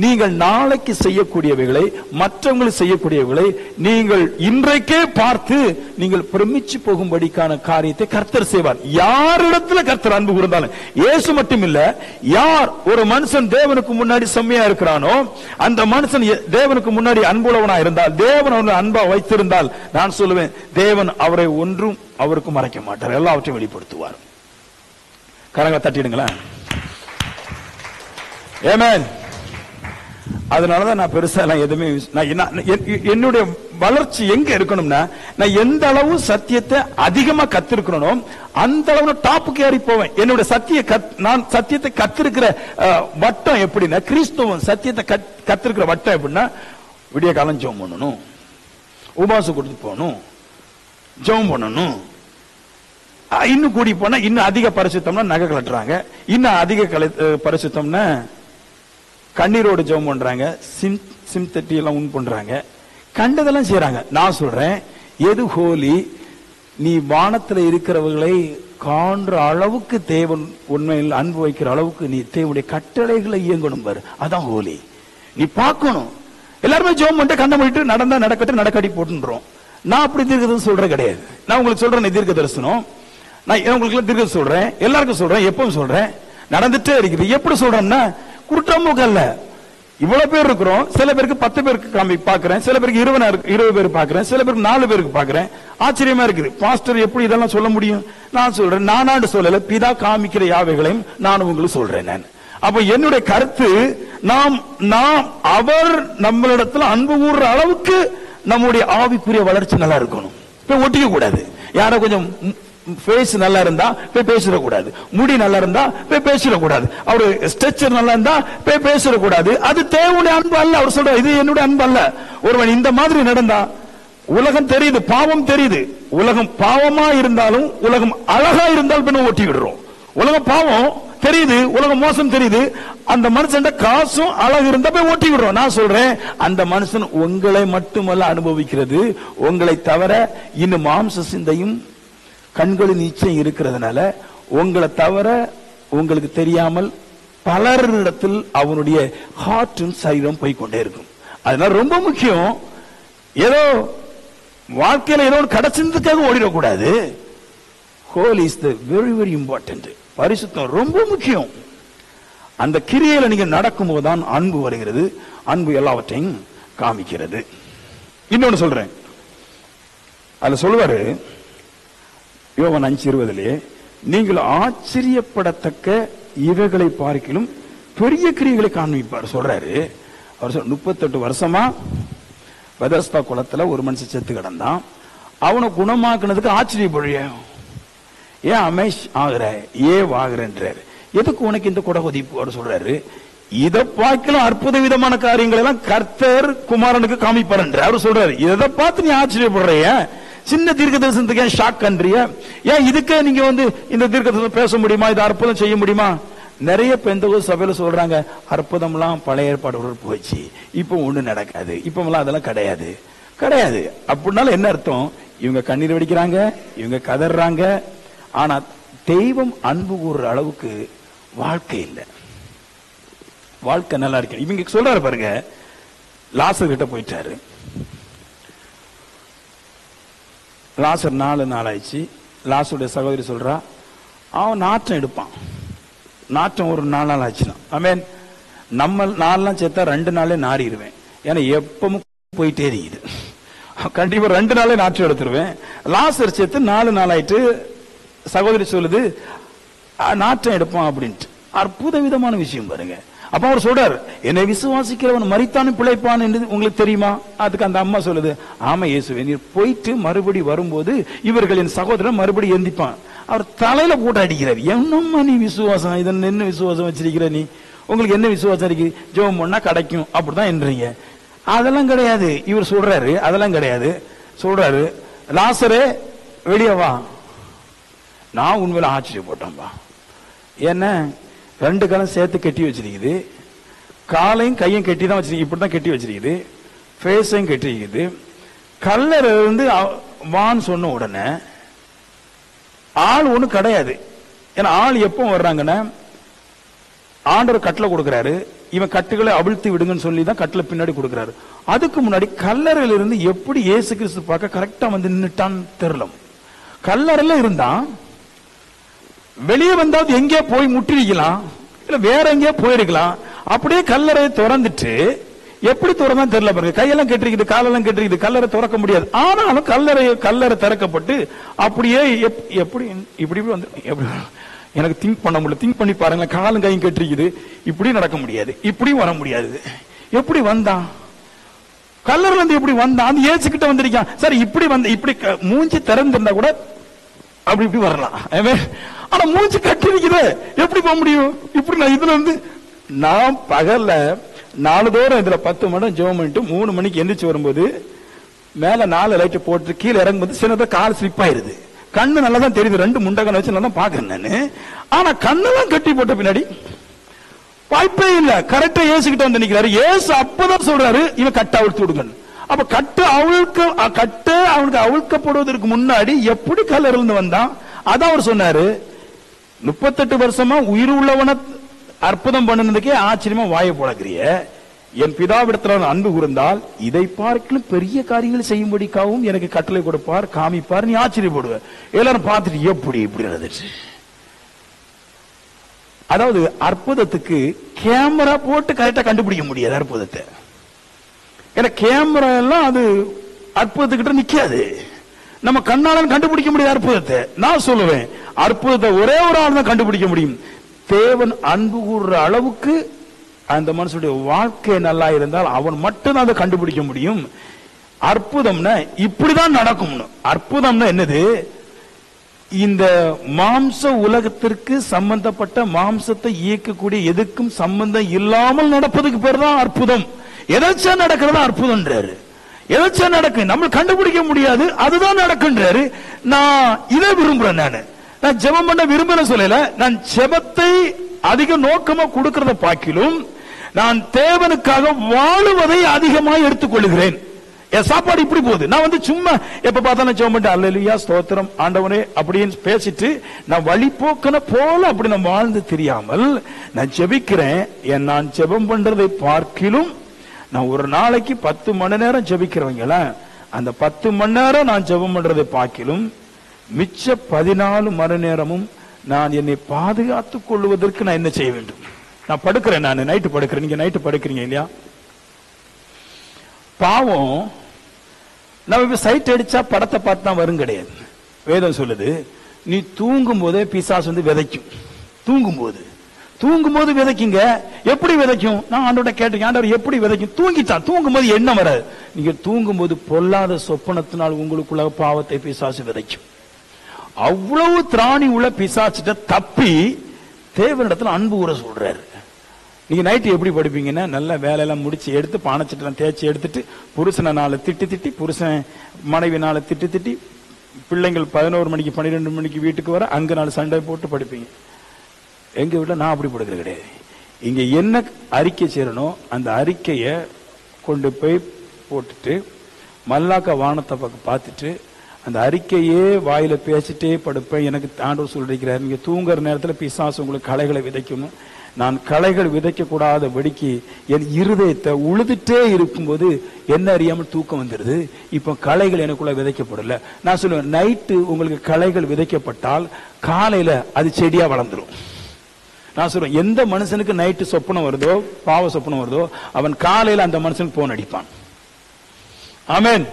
நீங்கள் நாளைக்கு செய்யக்கூடியவைகளை, மற்றவங்களுக்கு செய்யக்கூடியவைகளை நீங்கள் இன்றைக்கே பார்த்து நீங்கள் பிரமிச்சு போகும்படிக்கான காரியத்தை கர்த்தர் செய்வார். யாரிடத்துல கர்த்தர் அன்பு கூர்ந்தாலும், இயேசு மட்டும் இல்ல, யார் ஒரு மனுஷன் தேவனுக்கு முன்னாடி செம்மையா இருக்கிறானோ, அந்த மனுஷன் தேவனுக்கு முன்னாடி அன்புள்ளவனா இருந்தால், தேவன் அவனை அன்பா வைத்திருந்தால், நான் சொல்லுவேன், தேவன் அவரை ஒன்றும் அவருக்கு மறைக்க மாட்டார், எல்லாவற்றையும் வெளிப்படுத்துவார். கரங்களை தட்டிடுங்களேன். ஆமென். அதனாலதான் நான் பெருசா எதுவுமே என்னுடைய வளர்ச்சி எங்க இருக்கணும்னா, நான் எந்த அளவு சத்தியத்தை அதிகமா கத்திருக்கணும் அந்த அளவு டாப்புக்கு ஏறி போவேன். என்னுடைய நான் சத்தியத்தை கத்திருக்கிற வட்டம் எப்படின்னா, கிறிஸ்துவம் சத்தியத்தை கத்திருக்கிற வட்டம் எப்படின்னா, விடிய காலம் ஜெபம் பண்ணணும், உபவாசம் கொடுத்து போகணும், ஜெபம் பண்ணணும். இன்னும் கூடி போனா இன்னும் அதிக பரிசுத்தம்னா நகை கலட்டுறாங்க, இன்னும் அதிக பரிசுத்தம்னா கண்ணீரோடு ஜெபம் பண்றாங்க, சிம்தட்டி எல்லாம் உன் பண்றாங்க, கண்டதெல்லாம் செய்யறாங்க. நான் சொல்றேன், எது ஹோலி? நீ வானத்துல இருக்கிறவர்களை காண்ற அளவுக்கு, தேவன் உண்மையில் அன்பு வைக்கிற அளவுக்கு நீ தேவனுடைய கட்டளைகளை இயங்கணும் பாரு, அதான் ஹோலி. நீ பார்க்கணும். எல்லாருமே ஜெபம் பண்ணிட்டு கண்ண மூடிட்டு நடந்தா நடக்கட்டு, நடக்காட்டி போட்டுன்றோம். நான் அப்படி தீர்க்கதரிசனம் சொல்றேன் கிடையாது. நான் உங்களுக்கு சொல்றேன் தீர்க்க தரிசனம். நான் உங்களுக்கு தீர்க்க சொல்றேன், எல்லாருக்கும் சொல்றேன், எப்பவும் சொல்றேன், நடந்துட்டே இருக்குது. எப்படி சொல்றேன்னா, குருட்டமுக அல்ல. இவ்வளவு பேர் இருக்கிறோம், சில பேருக்கு 10 பேருக்கு பாக்குறேன், சில பேருக்கு 20 பேர் பாக்குறேன், சில பேருக்கு 4 பேருக்கு பாக்குறேன். ஆச்சரியமா இருக்குது. பாஸ்டர் எப்படி இதெல்லாம் சொல்ல முடியும்? நான் சொல்றேன், நானாண்டு சொல்லல, பிதா காமிக்கிற யாவைகளையும் நான் உங்களுக்கு சொல்றேன். நான் அப்ப என்னுடைய கருத்து, நாம் அவர் நம்மளிடத்துல அன்பு கூறுற அளவுக்கு நம்முடைய ஆவிக்குரிய வளர்ச்சி நல்லா இருக்கணும். போய் ஒட்டிக்க கூடாது. யாரோ கொஞ்சம் ஃபேஸ் நல்லா இருந்தா போய் பேசிடக்கூடாது, முடி நல்லா இருந்தா போய் பேசிடக்கூடாது, அவரு ஸ்ட்ரக்சர் நல்லா இருந்தா போய் பேசிடக்கூடாது. அது தேவனுடைய அன்பு அல்ல. அவர் சொல்ற, இது என்னுடைய அன்பு அல்ல. ஒருவன் இந்த மாதிரி நடந்தா, உலகம் தெரியுது, பாவம் தெரியுது. உலகம் பாவமா இருந்தாலும், உலகம் அழகா இருந்தாலும் பின்ன ஒட்டி விடுறோம். உலகம் பாவம் தெரியுது, உலகம் மோசம் தெரியுது, அந்த மனுஷன் காசும் அழகு இருந்தா போய் ஓட்டி விடுறோம். நான் சொல்றேன், அந்த மனுஷன் உங்களை மட்டுமல்ல அனுபவிக்கிறது, உங்களை தவிர இன்னும் மாம்ச சிந்தையும் கண்களின் நிச்சயம் இருக்கிறதுனால, உங்களை தவிர உங்களுக்கு தெரியாமல் பலரிடத்தில் அவனுடைய ஹார்ட்டும் சரீரம் போய்கொண்டே இருக்கும். அதனால ரொம்ப முக்கியம், ஏதோ வாழ்க்கையில ஏதோ கிடைச்சதுக்காக ஓடிடக்கூடாது. Holy is the very very important. பரிசுத்தம் ரொம்ப முக்கியம். அந்த கிரியையில நீங்க நடக்கும் போதுதான் அன்பு வருகிறது, அன்பு எல்லாவற்றையும் காமிக்கிறது. இன்னொன்னு சொல்றேன், அதுல சொல்லுவாரு யோவான் 5:20, நீங்கள் ஆச்சரியப்படத்தக்க இவைகளை பார்க்கிலும் பெரிய கிரியைகளை காண்பிப்பார் சொல்றாரு. அவர் 38 வருஷமா பெதஸ்தா குளத்துல ஒரு மனுஷன் செத்து கிடந்தான். அவனை குணமாக்குனதுக்கு ஆச்சரியப்படுற, ஏன் அமேஷ் ஆகுற, ஏன் ஆகுறன்றாரு. எதுக்கு உனக்கு இந்த குடகொதிப்பு? அவர் சொல்றாரு, இதை பார்க்கலாம் அற்புத விதமான காரியங்கள் எல்லாம் கர்த்தர் குமாரனுக்கு காமிப்பார். அவர் சொல்றாரு, இதை பார்த்து நீ ஆச்சரியப்படுறிய, சின்ன தீர்க்க தரிசனத்துக்கு ஏன் ஷாக் பண்றிய? ஏன் இதுக்கே நீங்க இந்த தீர்க்க தரிசனம் பேச முடியுமா, இது அற்புதம் செய்ய முடியுமா? நிறைய பெந்தகோஸ்து சபையில சொல்றாங்க, அற்புதம்லாம் பழைய ஏற்பாடு போச்சு, இப்ப ஒண்ணு நடக்காது, இப்ப அதெல்லாம் கிடையாது. கிடையாது அப்படின்னால என்ன அர்த்தம்? இவங்க கண்ணீர் வடிக்கிறாங்க, இவங்க கதறாங்க. ஆனா தெய்வம் அன்பு கூறுற அளவுக்கு வாழ்க்கை இல்லை. வாழ்க்கை நல்லா இருக்கு. இவங்க சொல்றாரு பாருங்க, லாசர் கிட்ட போயிட்டாரு. லாசர் 4 நாள் ஆயிடுச்சு. லாசருடைய சகோதரி சொல்றா, அவன் நாற்றம் எடுப்பான். நாற்றம் ஒரு 4 நாள் ஆச்சுன்னா, ஆமென். நம்ம 4 நாள் சேர்த்தா 2 நாளே நாறிடுவேன். ஏன்னா எப்பவும் போயிட்டே இருக்குது. கண்டிப்பா 2 நாளே நாற்றம் எடுத்துருவேன். லாசர் சேர்த்து 4 நாள் ஆயிட்டு சகோதரி சொல்லுது நாற்றம் எடுப்பான் அப்படின்ட்டு. அற்புத விதமான விஷயம் பாருங்க. அப்ப அவர் சொல்றாரு, என்னை விசுவாசிக்கிறவன் மரித்தானும் பிழைப்பான் என்று உங்களுக்கு தெரியுமா? அதுக்கு அந்த அம்மா சொல்லுது, ஆமா இயேசுவே, நீர் போயிட்டு மறுபடி வரும்போது இவர்களின் சகோதரன் மறுபடி எந்திப்பான். அவர் தலையில போட்டு அடிக்கிறார். என்னம்மா நீ விசுவாசம், இதன் என்ன விசுவாசம் வச்சிருக்கிற நீ? உங்களுக்கு என்ன விசுவாசம் இருக்கு? ஜெபம் பண்ணா கிடைக்கும் அப்படிதான் என்றீங்க. அதெல்லாம் கிடையாது. இவர் சொல்றாரு அதெல்லாம் கிடையாது. சொல்றாரு, லாசரே வெளியே வா. நான் உண்மையில ஆச்சரியப்பட்டேன்பா. என்ன 2 காலம் சேர்த்து கட்டி வச்சிருக்குது, காலையும் கையும் கட்டி தான் வச்சிருக்கு, இப்படிதான் கட்டி வச்சிருக்குது, ஃபேஸையும் கட்டிருக்குது. கல்லர் இருந்து வான்னு சொன்ன உடனே ஆள் ஒண்ணு கிடையாது. ஏன்னா ஆள் எப்போ வர்றாங்கன்னா, ஆண்டவர் கட்டளை கொடுக்கிறாரு, இவன் கட்டுகளை அவிழ்த்து விடுங்கன்னு சொல்லி தான் கட்டளை பின்னாடி கொடுக்கிறாரு. அதுக்கு முன்னாடி கல்லறையில இருந்து எப்படி இயேசு கிறிஸ்து பார்க்க கரெக்டா வந்து நின்னுட்டான்னு தெரியல. கல்லறையில இருந்தான், வெளியே வந்தாவது எங்கே போய் முட்டிருக்கலாம், இல்ல வேற எங்கேயோ போயிருக்கலாம். அப்படியே கல்லறையை திறந்துட்டு எப்படி திறந்தான் தெரியல பாருங்க. கையெல்லாம் கெட்டிருக்குது, காலெல்லாம் கெட்டிருக்குது, கல்லறை திறக்க முடியாது. ஆனாலும் கல்லறை திறக்கப்பட்டு அப்படியே எப்படி இப்படி வந்து எப்படி எனக்கு திங்க் பண்ண முடியல. திங்க் பண்ணி பாருங்க, காலும் கையும் கெட்டிருக்குது, இப்படி நடக்க முடியாது, இப்படியும் வர முடியாது. எப்படி வந்தான்? கல்லறையில இருந்து எப்படி வந்தான்? அந்த ஏசுகிட்ட வந்திருக்கான். சரி, இப்படி வந்து இப்படி மூஞ்சி திறந்திருந்தா கூட அப்படி இப்படி வரலாம். ஆனா மூச்சு கட்டிருக்குது, எப்படி போக முடியும்? இப்படி நான் இதுல இருந்து நான் பகல்ல 4 தோறும் இதுல 10 மணி ஜெபம் பண்ணிட்டு 3 மணிக்கு எந்திரிச்சு வரும்போது மேல 4 லைட் போட்டு கீழே இறங்கும்போது சின்னதா கால் ஸ்லிப் ஆயிருது. கண்ணு நல்லா தான் தெரியுது, 2 முண்டகன் வச்சு நல்லா தான் பாக்குறேன் நானு. ஆனா கண்ணெல்லாம் கட்டி போட்ட பின்னாடி வாய்ப்பே இல்ல. கரெக்டா ஏசுகிட்ட வந்து நிக்கிறாரு. ஏசு அப்பதான் சொல்றாரு, இவன் கட்ட அவிழ்த்து விடுங்க. அப்ப கட்டு அவனுக்கு அவிழ்க்கப்படுவதற்கு முன்னாடி எப்படி கல்லறையில இருந்து வந்தான்? அதான் அவர் சொன்னாரு, 38 வருஷமா உயிர் உள்ளவன அற்புதம் பண்ணினதுக்கே ஆச்சரியமா வாயை போடக்கிறிய. என் பிதாவிடத்தில் அன்பு கூர்ந்தால் இதை பார்க்கலும் பெரிய காரியங்கள் செய்யும்படிக்காகவும் எனக்கு கட்டளை கொடுப்பார், காமிப்பார், நீ ஆச்சரியப்படுவ. எல்லாரும் பார்த்துட்டு எப்படி இப்படி நடந்துச்சு. அதாவது அற்புதத்துக்கு கேமரா போட்டு கரெக்டா கண்டுபிடிக்க முடியாது அற்புதத்தை. ஏன்னா கேமரா எல்லாம் அது அற்புதத்துக்கிட்ட நிக்காது. நம்ம கண்ணால கண்டுபிடிக்க முடியாது அற்புதத்தை. நான் சொல்லுவேன், அற்புதத்தை ஒரே ஒரு ஆள் தான் கண்டுபிடிக்க முடியும். தேவன் அன்பு கூறுற அளவுக்கு அந்த மனுஷனுடைய வாழ்க்கை நல்லா இருந்தால் அவன் மட்டும் தான் அதை கண்டுபிடிக்க முடியும். அற்புதம்னா இப்படிதான் நடக்கும்னு. அற்புதம்னா என்னது? இந்த மாம்ச உலகத்திற்கு சம்பந்தப்பட்ட மாம்சத்தை இயக்கக்கூடிய எதுக்கும் சம்பந்தம் இல்லாமல் நடப்பதுக்கு பேர் தான் அற்புதம். எதாச்சா நடக்கிறதா அற்புதம்ன்றாரு. எதாச்சா நடக்கு, நம்ம கண்டுபிடிக்க முடியாது, அதுதான் நடக்குன்றாரு. நான் இதை விரும்புறேன். நான் ஜெபம் பண்ண விரும்புற சொல்லல, நான் ஜெபத்தை அதிக நோக்கமா கொடுக்கிறத பார்க்கிலும் நான் தேவனுக்காக வாழுவதை அதிகமாக எடுத்துக்கொள்கிறேன். என் சாப்பாடு இப்படி போகுது, நான் வந்து சும்மா எப்ப பார்த்தாலும் ஜெபம் பண்ணிட்டு அல்லேலூயா ஸ்தோத்திரம் ஆண்டவனே அப்படின்னு பேசிட்டு நான் வழிபோக்கன போல அப்படி நான் வாழ்ந்து தெரியாமல் நான் ஜெபிக்கிறேன். நான் ஜெபம் பண்றதை பார்க்கிலும் நான் ஒரு நாளைக்கு 10 மணி நேரம் ஜெபிக்கிறவங்கள, அந்த 10 மணி நேரம் நான் ஜெபம் பண்றதை பார்க்கிலும் மிச்ச 14 மணி நேரமும் நான் என்னை பாதுகாத்துக் கொள்வதற்கு நான் என்ன செய்ய வேண்டும்? நான் படுக்கிறேன், நான் நைட்டு படுக்கிறேன், நீங்க நைட்டு படுக்கிறீங்க இல்லையா? பாவம் நம்ம இப்ப சைட் அடிச்சா படத்தை பார்த்து தான் வரும் கிடையாது. வேதம் சொல்லுது, நீ தூங்கும் போதே பிசாசு வந்து விதைக்கும். தூங்கும் போது விதைக்குங்க. எப்படி விதைக்கும்? நான் ஆண்டவரை கேட்டிருக்கேன், ஆண்டவர் எப்படி விதைக்கும்? தூங்கிட்டான். தூங்கும் போது எண்ணம் வராது. நீங்க தூங்கும் போது பொல்லாத சொப்பனத்தினால் உங்களுக்குள்ள பாவத்தை பிசாசு விதைக்கும். அவ்வளவு திராணி உள்ள பிசாசிட்ட தப்பி தேவனிடத்துல அன்பு கூற சொல்றாரு. நீங்க நைட்டு எப்படி படிப்பீங்கன்னா, நல்ல வேலையெல்லாம் முடிச்சு எடுத்து பானைச்சிட்டெல்லாம் தேய்ச்சி எடுத்துட்டு புருஷனை 4 திட்டி புருஷன் மனைவி 4 திட்டி பிள்ளைங்கள் 11 மணிக்கு 12 மணிக்கு வீட்டுக்கு வர அங்க 4 சண்டை போட்டு படிப்பீங்க. எங்க வீட்டுல நான் அப்படி படுக்கிறது கிடையாது. இங்க என்ன அறிக்கை செய்யணும் அந்த அறிக்கைய கொண்டு போய் போட்டுட்டு மல்லாக்க வானத்தை பக்கம் பார்த்துட்டு அந்த அறிக்கையே வாயில பேசிட்டே படுப்பேன். எனக்கு ஆண்டவர் சொல்லிருக்கிறார், நீங்க தூங்குற நேரத்துல பிசாசு உங்களுக்கு களைகளை விதைக்கணும். நான் களைகள் விதைக்க கூடாத வெடிக்கு என் இருதயத்தை உழுதுட்டே இருக்கும்போது என்ன அறியாமல் தூக்கம் வந்துடுது. இப்ப களைகள் எனக்குள்ள விதைக்கப்படல. நான் சொல்லுவேன், நைட்டு உங்களுக்கு களைகள் விதைக்கப்பட்டால் காலையில அது செடியா வளர்ந்துடும். நான் சொல்றேன், எந்த மனுஷனுக்கு நைட்டு சொப்பனம் வருதோ, பாவ சொப்பனம் வருதோ, அவன் காலையில அந்த மனுஷனுக்கு போன் அடிப்பான். ஆமென்.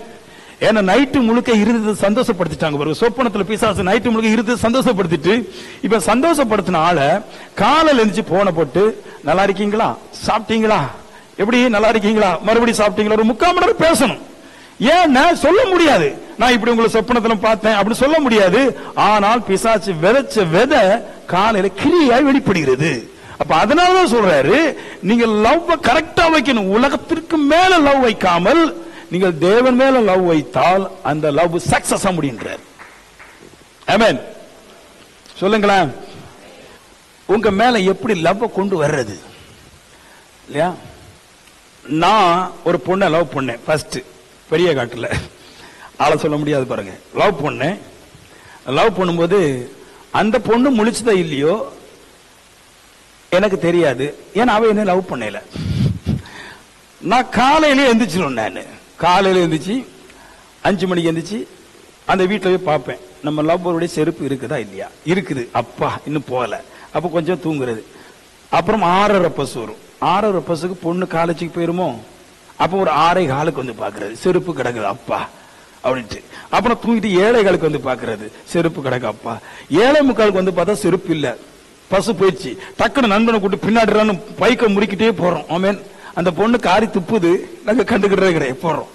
ஏன்னா நைட்டு முழுக்க இருந்தது சந்தோஷப்படுத்திட்டாங்க பாருங்க. சொப்பனத்துல பிசாசு நைட்டு முழுக்க இருந்தது சந்தோஷப்படுத்திட்டு, இப்ப சந்தோஷப்படுத்தின ஆள காலையில எழுந்துச்சு போன போட்டு, நல்லா இருக்கீங்களா, சாப்பிட்டீங்களா, எப்படி நல்லா இருக்கீங்களா, மறுபடியும் சாப்பிட்டீங்களா, ஒரு 3/4 மணி நேரம் பேசணும். ஏன்னா சொல்ல முடியாது, நான் இப்படி உங்களை சொப்பனத்துல பார்த்தேன் அப்படி சொல்ல முடியாது. ஆனால் பிசாசு விதைச்ச விதை காலையில கிரியாய் வெளிப்படுகிறது. அப்ப அதனாலதான் சொல்றாரு, நீங்க லவ் கரெக்டா வைக்கணும். உலகத்திற்கு மேல லவ் வைக்காமல் நீங்கள் தேவன் மேல லவ் வைத்தால் அந்த லவ் சக்சஸ் ஆக முடியுன்றார். ஆமென். சொல்லுங்களேன், உங்க மேல எப்படி லவ் கொண்டு வர்றது இல்லையா? நான் ஒரு பொண்ணை லவ் பண்ணேன் ஃபர்ஸ்ட், பெரிய காட்டுல, ஆளை சொல்ல முடியாது பாருங்க. லவ் பண்ணேன். லவ் பண்ணும்போது அந்த பொண்ணு முழிச்சதா இல்லையோ எனக்கு தெரியாது. ஏன்னா அவ என்ன லவ் பண்ணல. நான் காலையிலே எந்திரிச்சிடும். நான் காலையில எந்திரிச்சு 5 மணிக்கு எந்திரிச்சு அந்த வீட்டில் போய் பார்ப்பேன், நம்ம லவ்வருடைய செருப்பு இருக்குதா இல்லையா. இருக்குது. அப்பா இன்னும் போகல. அப்ப கொஞ்சம் தூங்குறது. அப்புறம் 6:30 பஸ் வரும். 6:30 பஸ்ஸுக்கு பொண்ணு காலேஜுக்கு போயிருமோ, அப்ப ஒரு 6:15 வந்து பாக்குறது, செருப்பு கிடக்குது அப்பா அப்படின்ட்டு. அப்புறம் தூங்கிட்டு 7:15 வந்து பாக்குறது, செருப்பு கிடக்கு அப்பா. 7:45 வந்து பார்த்தா செருப்பு இல்ல, பஸ் போயிடுச்சு. டக்குனு நண்பனை கூட்டு பின்னாடி பைக்கை முறிக்கிட்டே போறோம். ஆமென். அந்த பொண்ணு காரி துப்புது, நாங்க கண்டுக்கிட்டே கிடையாது போறோம்.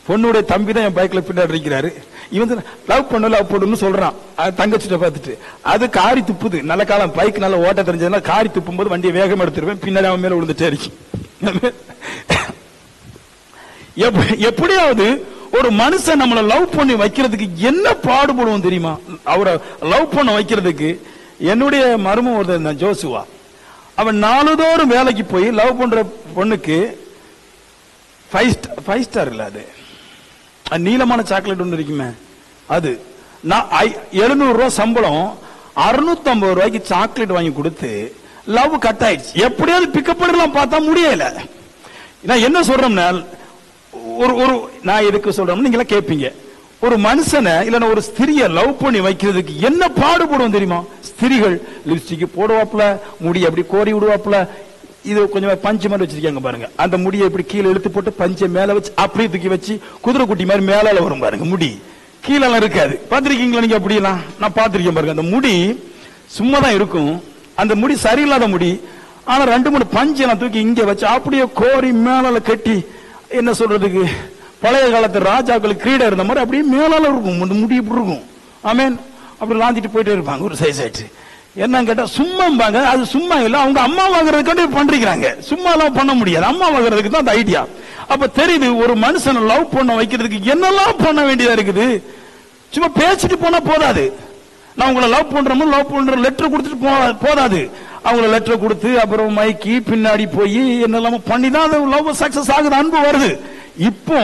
பொண்ணுடைய தம்பி தான் என் பைக்ல பின்னாடி இருக்கிறாரு. இவன் லவ் பண்ணுன்னு சொல்றான் தங்கச்சிட்ட பார்த்துட்டு. அது காரி துப்புது. நல்ல காலம் பைக் நல்ல ஓட்ட தெரிஞ்சதுன்னா காரி துப்பும் போது வண்டியை வேகம் எடுத்துருவேன், பின்னாடி அவன் மேல விழுந்துட்டே இருக்கு. எப்படியாவது ஒரு மனுஷன் நம்மளை லவ் பண்ணி வைக்கிறதுக்கு என்ன பாடுபடுவோம் தெரியுமா? அவரை லவ் பண்ண வைக்கிறதுக்கு என்னுடைய மருமம் ஒருத்தர் ஜோசுவா, அவன் நாளுதோறும் வேலைக்கு போய் லவ் பண்ற பொண்ணுக்கு 5 ஸ்டார் இல்ல, அது நீளமான சாக்லேட் ஒன்று இருக்குமே, அது 700 ரூபாய் சம்பளம், 650 ரூபாய்க்கு சாக்லேட் வாங்கி கொடுத்து லவ் கட் ஆயிடுச்சு. எப்படியாவது பிக்கப் பண்ணலாம் பார்த்தா முடியல. நான் என்ன சொல்றேன்னா, ஒரு நான் எதுக்கு சொல்றேன் நீங்க கேட்பீங்க, ஒரு மனுஷனை இல்ல ஒரு ஸ்திரியை லவ் பண்ணி வைக்கிறதுக்கு என்ன பாடுபடும் தெரியுமா? ஸ்திரிகள் லிப்ஸ்டிக் போடுவாப்புல, முடி அப்படி கோரி விடுவாப்புல, இது கொஞ்சம் பஞ்சு மாதிரி வச்சிருக்காங்க பாருங்க, அந்த முடியை இப்படி கீழே இழுத்து போட்டு பஞ்சை மேல வச்சு அப்படியே தூக்கி வச்சு குதிரை குட்டி மாதிரி மேல வரும் பாருங்க. முடி கீழே இருக்காது. பாத்திருக்கீங்களா நீங்க? அப்படியெல்லாம் நான் பாத்திருக்கேன் பாருங்க. அந்த முடி சும்மா தான் இருக்கும், அந்த முடி சரியில்லாத முடி. ஆனா 2-3 பஞ்சை எல்லாம் தூக்கி இங்க வச்சு அப்படியே கோரி மேல கட்டி, என்ன சொல்றதுக்கு, பழைய காலத்து ராஜாக்களுக்கு கிரீடம் இருந்த மாதிரி அப்படியே மேலால இருக்கும், முடி இப்படி இருக்கும். ஆமேன். அப்படி லாந்திட்டு போயிட்டே இருப்பாங்க ஒரு சைஸ் ஆயிட்டு. என்ன கேட்டா சும்மாம்பாங்க. அது சும்மா இல்ல, அவங்க அம்மா வாங்குறதுக்காண்டி பண்றீங்க. சும்மா எல்லாம் பண்ண முடியாது, அம்மா வாங்குறதுக்கு தான் அந்த ஐடியா. அப்ப தெரியுது, ஒரு மனுஷனை லவ் பண்ண வைக்கிறதுக்கு என்னெல்லாம் பண்ண வேண்டியதா இருக்குது. சும்மா பேசிட்டு போனா போதாது. நான் உங்களை லவ் பண்ற லெட்டர் கொடுத்துட்டு போதாது. அவங்கள லெட்டர் கொடுத்து அப்புறம் மைக்கி பின்னாடி போய் என்னெல்லாம பண்ணி தான் அந்த லவ் சக்சஸ் ஆகுது, அன்பு வருது. இப்போ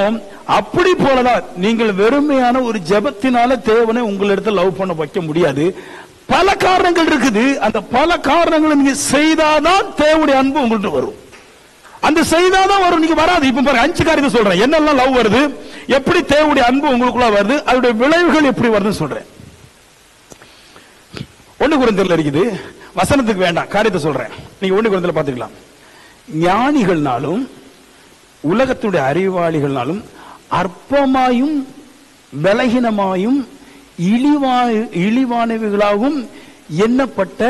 அப்படி போலதான் நீங்கள் வெறுமையான ஒரு ஜெபத்தினால தேவனை உங்களிடத்தில் லவ் பண்ண வைக்க முடியாது. பல காரணங்கள் இருக்குது. அந்த பல காரணங்களை நீங்க செய்தாதான் தேவனுடைய அன்பு உங்கள்கிட்ட வரும். அந்த செய்தாதான் வரும், நீங்க வராது. இப்ப பாருங்க, 5 காரியத்தை சொல்றேன். என்னெல்லாம் லவ் வருது, எப்படி தேவனுடைய அன்பு உங்களுக்குள்ள வருது, அதோட விளைவுகள் எப்படி வருதுன்னு சொல்றேன். 1 கொரிந்தியர்ல இருக்குது. வசனத்துக்கு வேண்டாம், காரியத்தை சொல்றேன். நீங்க 1 கொரிந்தியர்ல பாத்துக்கலாம். ஞானிகள்னாலும் உலகத்துடைய அறிவாளிகள்னாலும் அற்பமாயும் பலகீனமாயும் இழிவானவைகளாகவும் எண்ணப்பட்ட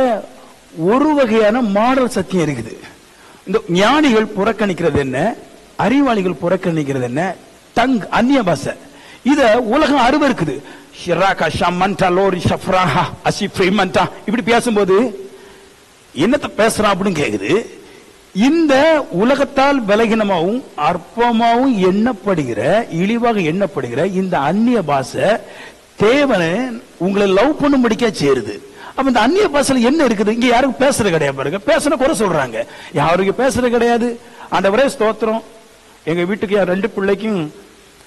ஒரு வகையான மாடல் சத்தியம் இருக்குது. இந்த ஞானிகள் புறக்கணிக்கிறது என்ன, அறிவாளிகள் புறக்கணிக்கிறது என்ன? டங், அந்நிய பாஷை. இத உலகம் அறிவு இருக்குது. இப்படி பேசும்போது என்னத்தை பேசுறான் அப்படின்னு கேக்குது. இந்த உலகத்தால் பலகீனமாகவும் அற்பமாகவும் எண்ணப்படுகிற, இழிவாக எண்ணப்படுகிற இந்த அந்நிய பாஷை தேவனை உங்களை லவ் பண்ணும்படிக்கா சேருது. அப்ப இந்த அந்நிய பாஷையில என்ன இருக்குது? இங்க யாருக்கும் பேசுறது கிடையாது பாருங்க. பேசுன குறை சொல்றாங்க, யாருக்கு பேசுறது கிடையாது. ஆண்டவரே ஸ்தோத்திரம், எங்க வீட்டுக்கு 2 பிள்ளைக்கும்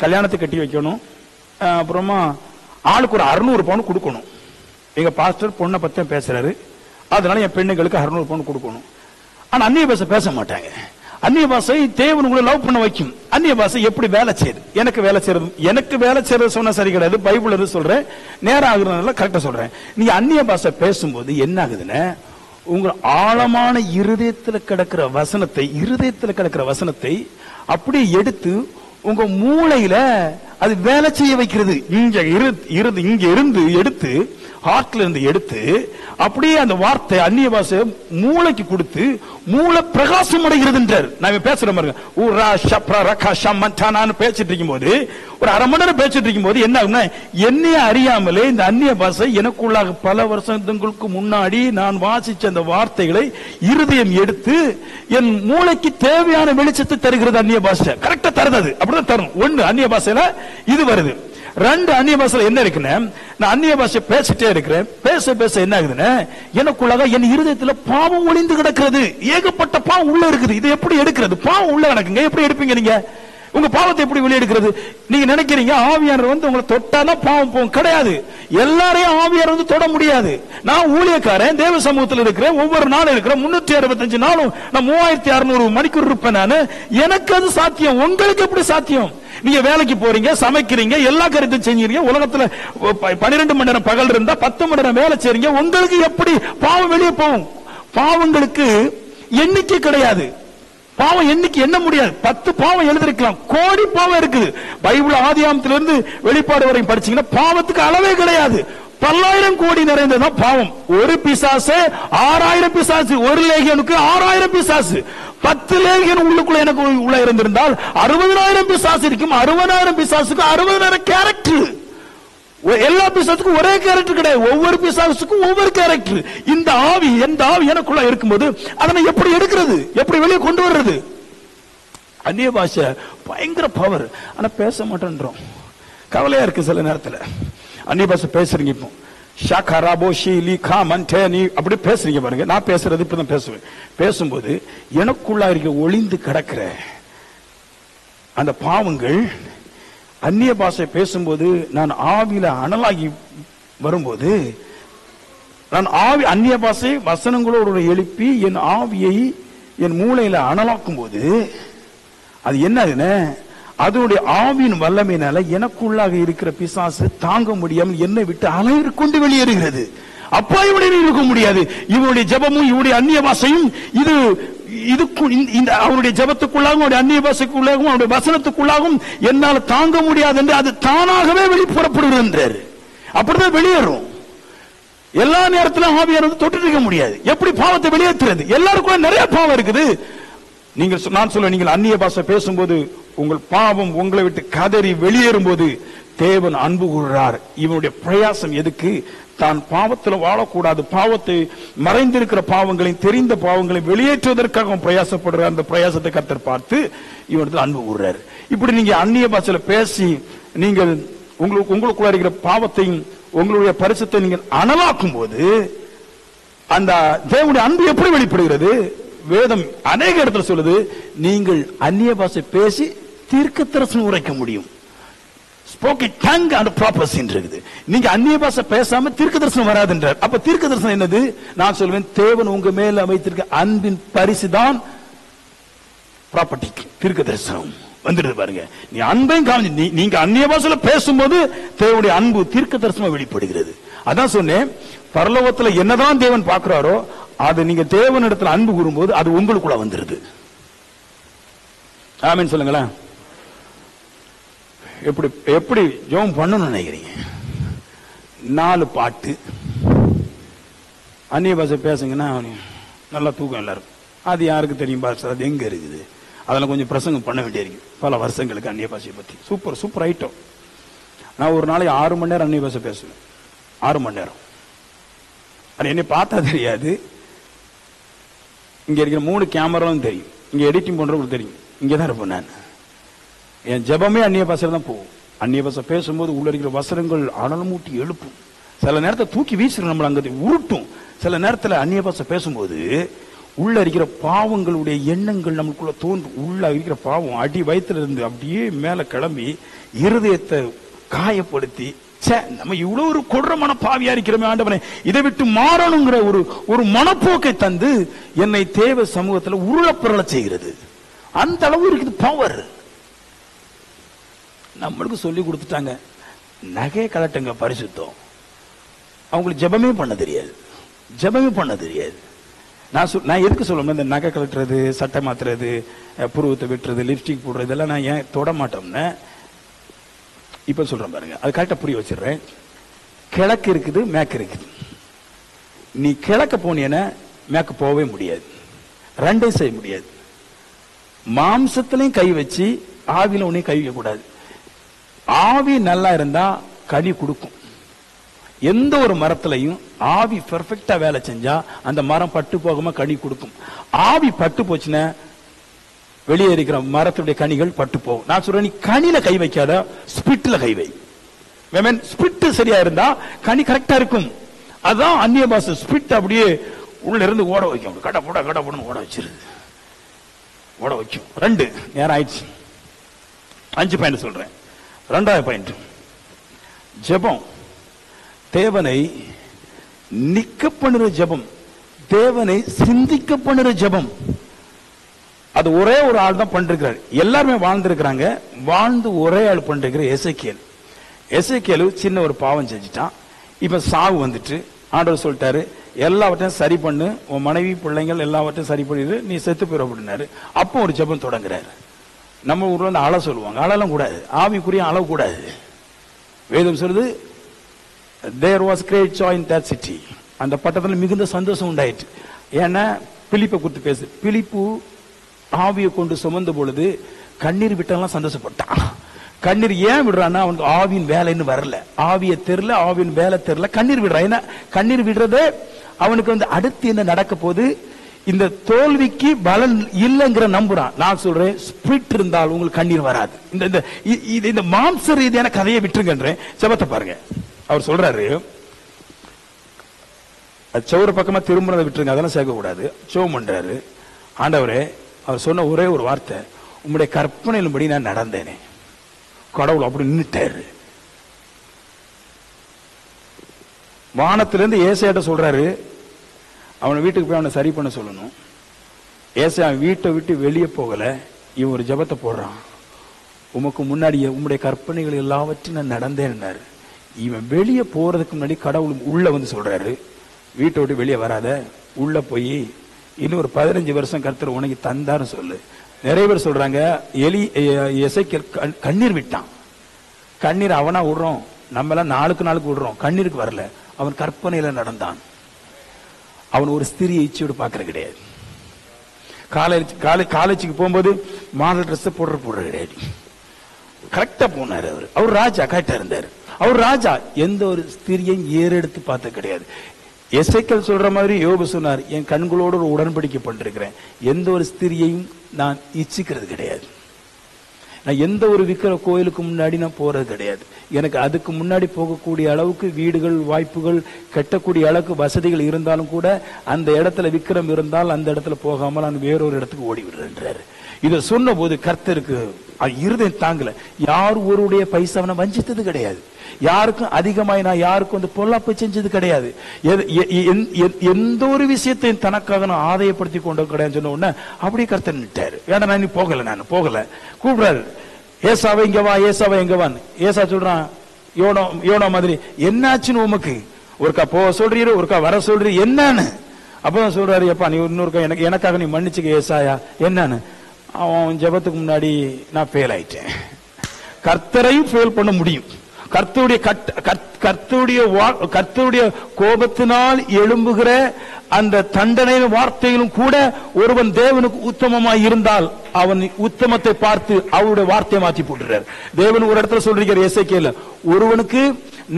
கல்யாணத்தை கட்டி வைக்கணும், அப்புறமா ஆளுக்கு ஒரு 600 பவுன் கொடுக்கணும். எங்க பாஸ்டர் பொண்ணை பத்தி பேசுறாரு, அதனால என் பெண்ணுங்களுக்கு 600 பவுன் கொடுக்கணும். ஆனா அந்நிய பாஷை பேச மாட்டாங்க. அந்நிய பாஷை தேவன் உங்களை லவ் பண்ண வைக்கும். அந்நிய பாஷை எப்படி வேலை செய்யுது? எனக்கு வேலை செய்யறது சொன்னா சரி கிடையாது, பைபிள் எது சொல்றேன், நேரம் ஆகுறதுனால கரெக்டா சொல்றேன். நீங்க அந்நிய பாஷை பேசும்போது என்ன ஆகுதுன்னா, உங்க ஆழமான இருதயத்தில் கிடக்கிற வசனத்தை அப்படியே எடுத்து உங்க மூளையில அது வேலை செய்ய வைக்கிறது. இங்க இருந்து எடுத்து, ஹார்ட்ல இருந்து எடுத்து அப்படியே அந்த வார்த்தை அந்நிய பாஷை மூளைக்கு கொடுத்து மூளை பிரகாசம் அடைகிறது என்றார். நான் பேசுற பாருங்க, பேசிட்டு இருக்கும் போது ஒரு அரை மணி நேரம் பேசிட்டு இருக்கும் போது என்ன ஆகும்னா, என்னைய அறியாமலே இந்த அந்நிய பாஷை எனக்குள்ளாக பல வருஷங்களுக்கு முன்னாடி நான் வாசிச்ச அந்த வார்த்தைகளை இருதயம் எடுத்து என் மூளைக்கு தேவையான வெளிச்சத்தை தருகிறது. அந்நிய பாஷை கரெக்டா தருது, அப்படிதான் தரும். ஒண்ணு அந்நிய பாஷையில இது வருது. 2 அந்நிய பாஷையில என்ன இருக்குன்னு, நான் அந்நிய பாஷை பேசிட்டே இருக்கிறேன். பேச என்ன ஆகுதுன்னு, எனக்குள்ளாக என் இருதயத்துல பாவம் ஒளிந்து கிடக்கிறது. ஏகப்பட்ட பாவம் உள்ள இருக்குது. இது எப்படி எடுக்கிறது? பாவம் உள்ள கிடக்குங்க, எப்படி எடுப்பீங்க நீங்க? உங்க பாவத்தை எப்படி வெளியெடுக்கிறது? நீங்க நினைக்கிறீங்க ஆவியானவர் உங்களை தொட்டாதான் பாவம் போகும். கிடையாது. எல்லாரையும் ஆவியானவர் தொட முடியாது. நான் ஊழியக்காரன், தேவ சமூகத்தில் இருக்கிறேன், ஒவ்வொரு நாளும் இருக்கிறேன், 365 நாளும் நான் 3600 மணிக்கூர் இருப்பேன். நான் எனக்கு அது சாத்தியம், உங்களுக்கு எப்படி சாத்தியம்? நீங்க வேலைக்கு போறீங்க, சமைக்கிறீங்க, எல்லா கருத்தையும் செஞ்சீங்க. உலகத்துல 12 மணி நேரம் பகல் இருந்தா 10 மணி நேரம் வேலை செய்றீங்க. உங்களுக்கு எப்படி பாவம் வெளியே போகும்? பாவங்களுக்கு எண்ணிக்கை கிடையாது. பாவம் எண்ணிக்கை எண்ண முடியாது. 10 பாவம் எழுதிருக்கலாம், கோடி பாவம் இருக்குது. பைபிள் ஆதியாகமத்திலிருந்து வெளிப்பாடு வரை படிச்சீங்கன்னா பாவத்துக்கு அளவே கிடையாது. 10,000 கோடி நிறைந்ததுதான் பாவம். ஒரு பிசாசு 6000 பிசாசு, ஒரு லேகியனுக்கு 6000 பிசாசு. 10 லேகியன் உள்ளுக்குள்ள எனக்கு உள்ள இருந்திருந்தால் 60,000 பிசாசு இருக்கும். 60,000 பிசாசுக்கு 60,000 கேரக்டர். எல்லா பிசாசுக்கும் ஒரே கேரக்டர் கிடையாது, ஒவ்வொரு பிசாசுக்கும் ஒவ்வொரு கேரக்டர். இந்த ஆவி எனக்குள்ள இருக்கும்போது அதனை எப்படி எடுக்கிறது, எப்படி வெளியே கொண்டு வர்றது? அந்நிய பாஷை பயங்கர பவர். ஆனா பேச மாட்டேன்றோம். கவலையா இருக்கு சில நேரத்தில். அந்நிய பாஷை பேசுறீங்க, இப்போ அப்படி பேசுறீங்க பாருங்க. நான் பேசுறது இப்பதான் பேசுவேன். பேசும்போது எனக்குள்ள இருக்க ஒளிந்து கிடக்கிற அந்த பாவங்கள் அந்நிய பாஷை பேசும்போது நான் ஆவியில அனலாகி வரும்போது, நான் ஆவி அந்நிய பாஷை வசனங்களோடு எழுப்பி என் ஆவியை என் மூளையில அனலாக்கும் போது அது என்னதுன்னு, அதனுடைய ஆவியின் வல்லமையினால எனக்குள்ளாக இருக்கிற பிசாசு தாங்க முடியாமல் என்னை விட்டு அலையிற் கொண்டு வெளியேறுகிறது. அப்பா இவனுடைய இருக்க முடியாது. இவனுடைய ஜபமும் இவனுடைய அந்நிய பாஷையும் இந்த அவனுடைய ஜபத்துக்குள்ளாகவும் அவனுடைய அந்நிய பாஷைக்குள்ளாகவும் அவனுடைய வசனத்துக்குள்ளாகவும் என்னால் தாங்க முடியாது என்று அது தானாகவே வெளிப்புறப்படுகிறது என்றார். அப்படிதான் வெளியேறும். எல்லா நேரத்திலும் ஆவியானது தொட்டு இருக்க முடியாது. எப்படி பாவத்தை வெளியேற்றுறது? எல்லாருக்கும் நிறைய பாவம் இருக்குது. நான் சொல்ல, நீங்கள் அந்நிய பாஷை பேசும்போது உங்கள் பாவம் உங்களை விட்டு கதறி வெளியேறும் போது தேவன் அன்பு கூறுகிறார். இவனுடைய பிரயாசம் எதுக்கு? தான் பாவத்தில் வாழக்கூடாது, பாவத்தை மறைந்திருக்கிற பாவங்களையும் தெரிந்த பாவங்களையும் வெளியேற்றுவதற்காக அவன் பிரயாசப்படுறார். அந்த பிரயாசத்தை கர்த்தர் பார்த்து இவனுக்கு அன்பு கூறுறார். இப்படி நீங்க அந்நிய பாஷையில பேசி நீங்கள் உங்களுக்குள்ள இருக்கிற பாவத்தையும் உங்களுடைய பரிசுத்தை நீங்கள் அனலாக்கும் போது அந்த தேவனுடைய அன்பு எப்படி வெளிப்படுகிறது? வேதம் அநேக இடத்துல சொல்லுது, நீங்கள் அந்நிய பாஷை பேசி தீர்க்க தரிசனம் உரைக்க முடியும். ஸ்போக்கன் டங் அண்ட் ப்ராப்பர்சி இருக்குது. நீங்க அந்நிய பாஷை பேசாம தீர்க்க தரிசனம் வராது என்றார். அப்ப தீர்க்க தரிசனம் என்னது? நான் சொல்வேன், தேவன் உங்க மேல வைத்திருக்க அன்பின் பரிசுதான் ப்ராப்பர்ட்டி. தீர்க்க தரிசனம் வந்துடுது பாருங்க. நீ அன்பையும் காமிச்சு நீங்க அந்நிய பாஷையில பேசும்போது தேவனுடைய அன்பு தீர்க்க தரிசனம் வெளிப்படுகிறது. அதான் சொன்னேன், பரலோகத்துல என்னதான் தேவன் பார்க்கிறாரோ அது நீங்க தேவனிடத்துல அன்பு கூறும்போது அது உங்களுக்குள்ள வந்துருது. ஆமென் சொல்லுங்களேன். எப்படி எப்படி ஜெபம் பண்ணணும்னு நினைக்கிறீங்க? 4 பாட்டு அந்நிய பாஷை பேசுங்கன்னா நல்லா தூக்கம் எல்லாரும். அது யாருக்கு தெரியும் பாஷை? அது எங்க இருக்குது? அதெல்லாம் கொஞ்சம் பிரசங்கம் பண்ண வேண்டியிருக்கு பல வருஷங்களுக்கு அந்நிய பாஷையை பத்தி. Super item. நான் ஒரு நாளைக்கு 6 மணி நேரம் அந்நிய பாஷை பேசுவேன். 6 மணி நேரம். அது என்னை பார்த்தா தெரியாது. இங்க இருக்கிற 3 கேமராவும் தெரியும். இங்க எடிட்டிங் பண்றவங்களுக்கு தெரியும். இங்கதான் இருப்பேன் நான். என் ஜெபமே அந்நிய பாஷையில தான் போகும். அந்நிய பாஷை பேசும்போது உள்ள இருக்கிற வசனங்கள் அனல் மூட்டி எழுப்பும். சில நேரத்தை தூக்கி வீசிடும், நம்மள அங்க உருட்டும். சில நேரத்தில் அந்நிய பாஷை பேசும்போது உள்ள இருக்கிற பாவங்களுடைய எண்ணங்கள் நமக்குள்ள தோன்றும். உள்ள இருக்கிற பாவம் அடி வயிற்றுல இருந்து அப்படியே மேல கிளம்பி இருதயத்தை காயப்படுத்தி நம்ம இவ்வளவு ஒரு கொடூரமான பாவியா இருக்கிறோமே ஆண்டவனே, இதை விட்டு மாறணுங்கிற ஒரு மனப்போக்கை தந்து என்னை தேவ சமூகத்தில் உருளப்பரள செய்கிறது. அந்த அளவு இருக்குது பவர். நம்மளுக்கு சொல்லி கொடுத்துட்டாங்க, நகை கலட்டுங்க பரிசுத்தம். அவங்களுக்கு ஜெபமே பண்ண தெரியாது, ஜெபமே பண்ண தெரியாது. நான் எதுக்கு சொல்லணும், இந்த நகை கலட்டுறது, சட்டை மாத்துறது, புருவத்தை வெட்டுறது, லிப்ஸ்டிக் போடுறது, இதெல்லாம் நான் ஏன் தொட மாட்டோம்னு இப்ப சொல்றேன் பாருங்க. அது கரெக்டா புரிய வச்சிடுறேன். கிழக்கு இருக்குது, மேற்கு இருக்குது. நீ கிழக்க போனீன்னா மேற்கு போகவே முடியாது, ரெண்டையும் செய்ய முடியாது. மாம்சத்திலையும் கை வச்சு ஆவியில ஒன்னையும் கை வைக்க கூடாது. ஆவி நல்லா இருந்தா கனி கொடுக்கும். எந்த ஒரு மரத்திலையும் ஆவி பெர்ஃபெக்டா வேலை செஞ்சா அந்த மரம் பட்டு போகாம கனி கொடுக்கும். ஆவி பட்டு போச்சுன்னா வெளியே இருக்கிற மரத்துடைய கனிகள் பட்டு போகும். நான் சொல்றேன், நீ கனியில கை வைக்காத, ஸ்பிட்ல கை வை. ஸ்பிட் சரியா இருந்தா கனி கரெக்டா இருக்கும். அதான் அந்நிய பாஷை. ஸ்பிட் அப்படியே உள்ள இருந்து ஓட வைக்கும், கட போட ஓட வச்சிருது, ஓட வைக்கும். 2 நேரம் ஆயிடுச்சு. 5 பாயிண்ட் சொல்றேன். 2வது பாயிண்ட், ஜெபம். தேவனை நிக்க பண்ணுற ஜெபம், தேவனை சிந்திக்க பண்ணுற ஜெபம். அது ஒரே ஒரு ஆள் தான் பண்ணிருக்கிறார். எல்லாருமே வாழ்ந்திருக்கிறாங்க. வாழ்ந்து ஒரே ஆள் பண்ணிருக்கிற எசேக்கியேல். எசேக்கியேல் சின்ன ஒரு பாவம் செஞ்சுட்டான். இப்ப சாவு வந்துட்டு ஆண்டவர் சொல்லிட்டாரு, எல்லாவற்றையும் சரி பண்ணு, உன் மனைவி பிள்ளைங்கள் எல்லாவற்றையும் சரி பண்ணிடு, நீ செத்து போயிட அப்படின்னாரு. அப்போ ஒரு ஜெபம் தொடங்குறாரு. நம்ம ஊர்ல வந்து அழ சொல்லுவாங்க, அழலாம் கூடாது, ஆவிக்குரிய அளவு கூடாது. வேதம் சொல்லுது, there was great joy in that city. அந்த பட்டணத்தில் மிகுந்த சந்தோஷம் உண்டாயிற்று. ஏன்னா பிலிப்பை குறித்து பேசு. பிலிப்பு ஆவியை கொண்டு சுமந்த பொழுது கண்ணீர் விட்டெல்லாம் சந்தோஷப்பட்டான். கண்ணீர் ஏன் விடுறான்னா அவனுக்கு ஆவியின் வேலைன்னு வரல, ஆவிய தெரியல, ஆவியின் வேலை தெரியல, கண்ணீர் விடுறான். ஏன்னா கண்ணீர் விடுறது அவனுக்கு வந்து அடுத்து என்ன நடக்க போது, இந்த தோல்விக்கு பலன் இல்லைங்கிற நம்புறான். நான் சொல்றேன், ஸ்பிரிட் இருந்தால் உங்களுக்கு கண்ணீர் வராது. இந்த மாம்ச ரீதியான கதையை விட்டுருங்கன்றேன். ஜெபத்தை பாருங்க. அவர் சொல்றாரு, சௌர பக்கமா திரும்பினதை விட்டுருங்க, அதெல்லாம் சேர்க்க கூடாது. சோம் பண்றாரு. ஆண்டவரே, அவர் சொன்ன ஒரே ஒரு வார்த்தை, உங்களுடைய கற்பனையின்படி நான் நடந்தேனே. கடவுள் அப்படி நின்னுட்டாரு. வானத்திலிருந்து ஏசாயாட்ட சொல்றாரு, அவனை வீட்டுக்கு போய் அவனை சரி பண்ண சொல்லணும். ஏசாயா வீட்டை விட்டு வெளியே போகல. இவன் ஒரு ஜெபத்தை போடுறான், உமக்கு முன்னாடி உம்முடைய கற்பனைகள் எல்லாவற்றையும் நான் நடந்தேன்னாரு. இவன் வெளியே போறதுக்கு முன்னாடி கடவுள் உள்ள வந்து சொல்றாரு, வீட்டை விட்டு வெளியே வராத, உள்ள போய் இன்னும் ஒரு 15 வருஷம் கர்த்தர் உனக்கு தந்தாரு சொல்லு. நிறைய பேர் சொல்றாங்க, எசேக்கியேல் கண்ணீர் விட்டான். கண்ணீர் அவனா விடுறோம், நம்ம எல்லாம் நாளுக்கு விடுறோம். கண்ணீருக்கு வரல, அவன் கற்பனையில நடந்தான். அவன் ஒரு ஸ்திரியை இச்சையோடு பார்க்கற கிடையாது. காலேஜுக்கு போகும்போது மாடல் ட்ரெஸ் போடுற கிடையாது. கரெக்டா போனாரு. அவர் ராஜா, கரெக்டா இருந்தாரு. அவர் ராஜா, எந்த ஒரு ஸ்திரியையும் ஏறெடுத்து பார்த்த கிடையாது. எசேக்கியேல் சொல்ற மாதிரி யோபு சொன்னார், என் கண்களோடு ஒரு உடன்படிக்கை பண்ணிருக்கிறேன், எந்த ஒரு ஸ்திரியையும் நான் இச்சிக்கிறது கிடையாது. நான் எந்த ஒரு விக்கிர கோயிலுக்கு முன்னாடி நான் போறது கிடையாது. எனக்கு அதுக்கு முன்னாடி போகக்கூடிய அளவுக்கு வீடுகள், வாய்ப்புகள், கட்டக்கூடிய அளவுக்கு வசதிகள் இருந்தாலும் கூட அந்த இடத்துல விக்கிரம் இருந்தால் அந்த இடத்துல போகாமல் நான் வேறொரு இடத்துக்கு ஓடி விடுறேன்றாரு. இதை சொன்ன போது கர்த்தருக்கு இருதயம் தாங்கல. யார் ஒருடைய பைசாவை வஞ்சித்தது கிடையாது, யாருக்கும் அதிகமாய் நான் யாருக்கும் வந்து பொல்லாப்பு செஞ்சது கிடையாது. எந்த ஒரு விஷயத்தையும் தனக்காக நான் ஆதாயப்படுத்தி கொண்டு கிடையாது சொன்ன உடனே அப்படியே கர்த்தர் நிட்டாரு. வேண்டாம், நான் நான் போகல. கூப்பிடாரு, ஏசாவை இங்க வா, ஏசாவை எங்க வான். ஏசா சொல்றான், யோனோ மாதிரி, என்னாச்சுன்னு உமக்கு ஒருக்கா போக சொல்றீரு, ஒருக்கா வர சொல்றீ, என்னன்னு? அப்பதான் சொல்றாரு, எப்பா நீ இன்னொருக்கா எனக்காக நீ மன்னிச்சுக்க ஏசாயா, என்னன்னு? அவன் ஜெபத்துக்கு முன்னாடி நான் ஃபெயில் ஆயிட்டேன். கர்த்தரையும் ஃபெயில் பண்ண முடியும். கர்த்தருடைய கோபத்தினால் எழும்புகிற அந்த தண்டனை வார்த்தையிலும் கூட ஒருவன் தேவனுக்கு உத்தமமாய் இருந்தால் அவன் உத்தமத்தை பார்த்து அவருடைய வார்த்தையை மாற்றி போட்டுறார். தேவன் ஒரு இடத்துல சொல்றீங்க எசேக்கியேல், ஒருவனுக்கு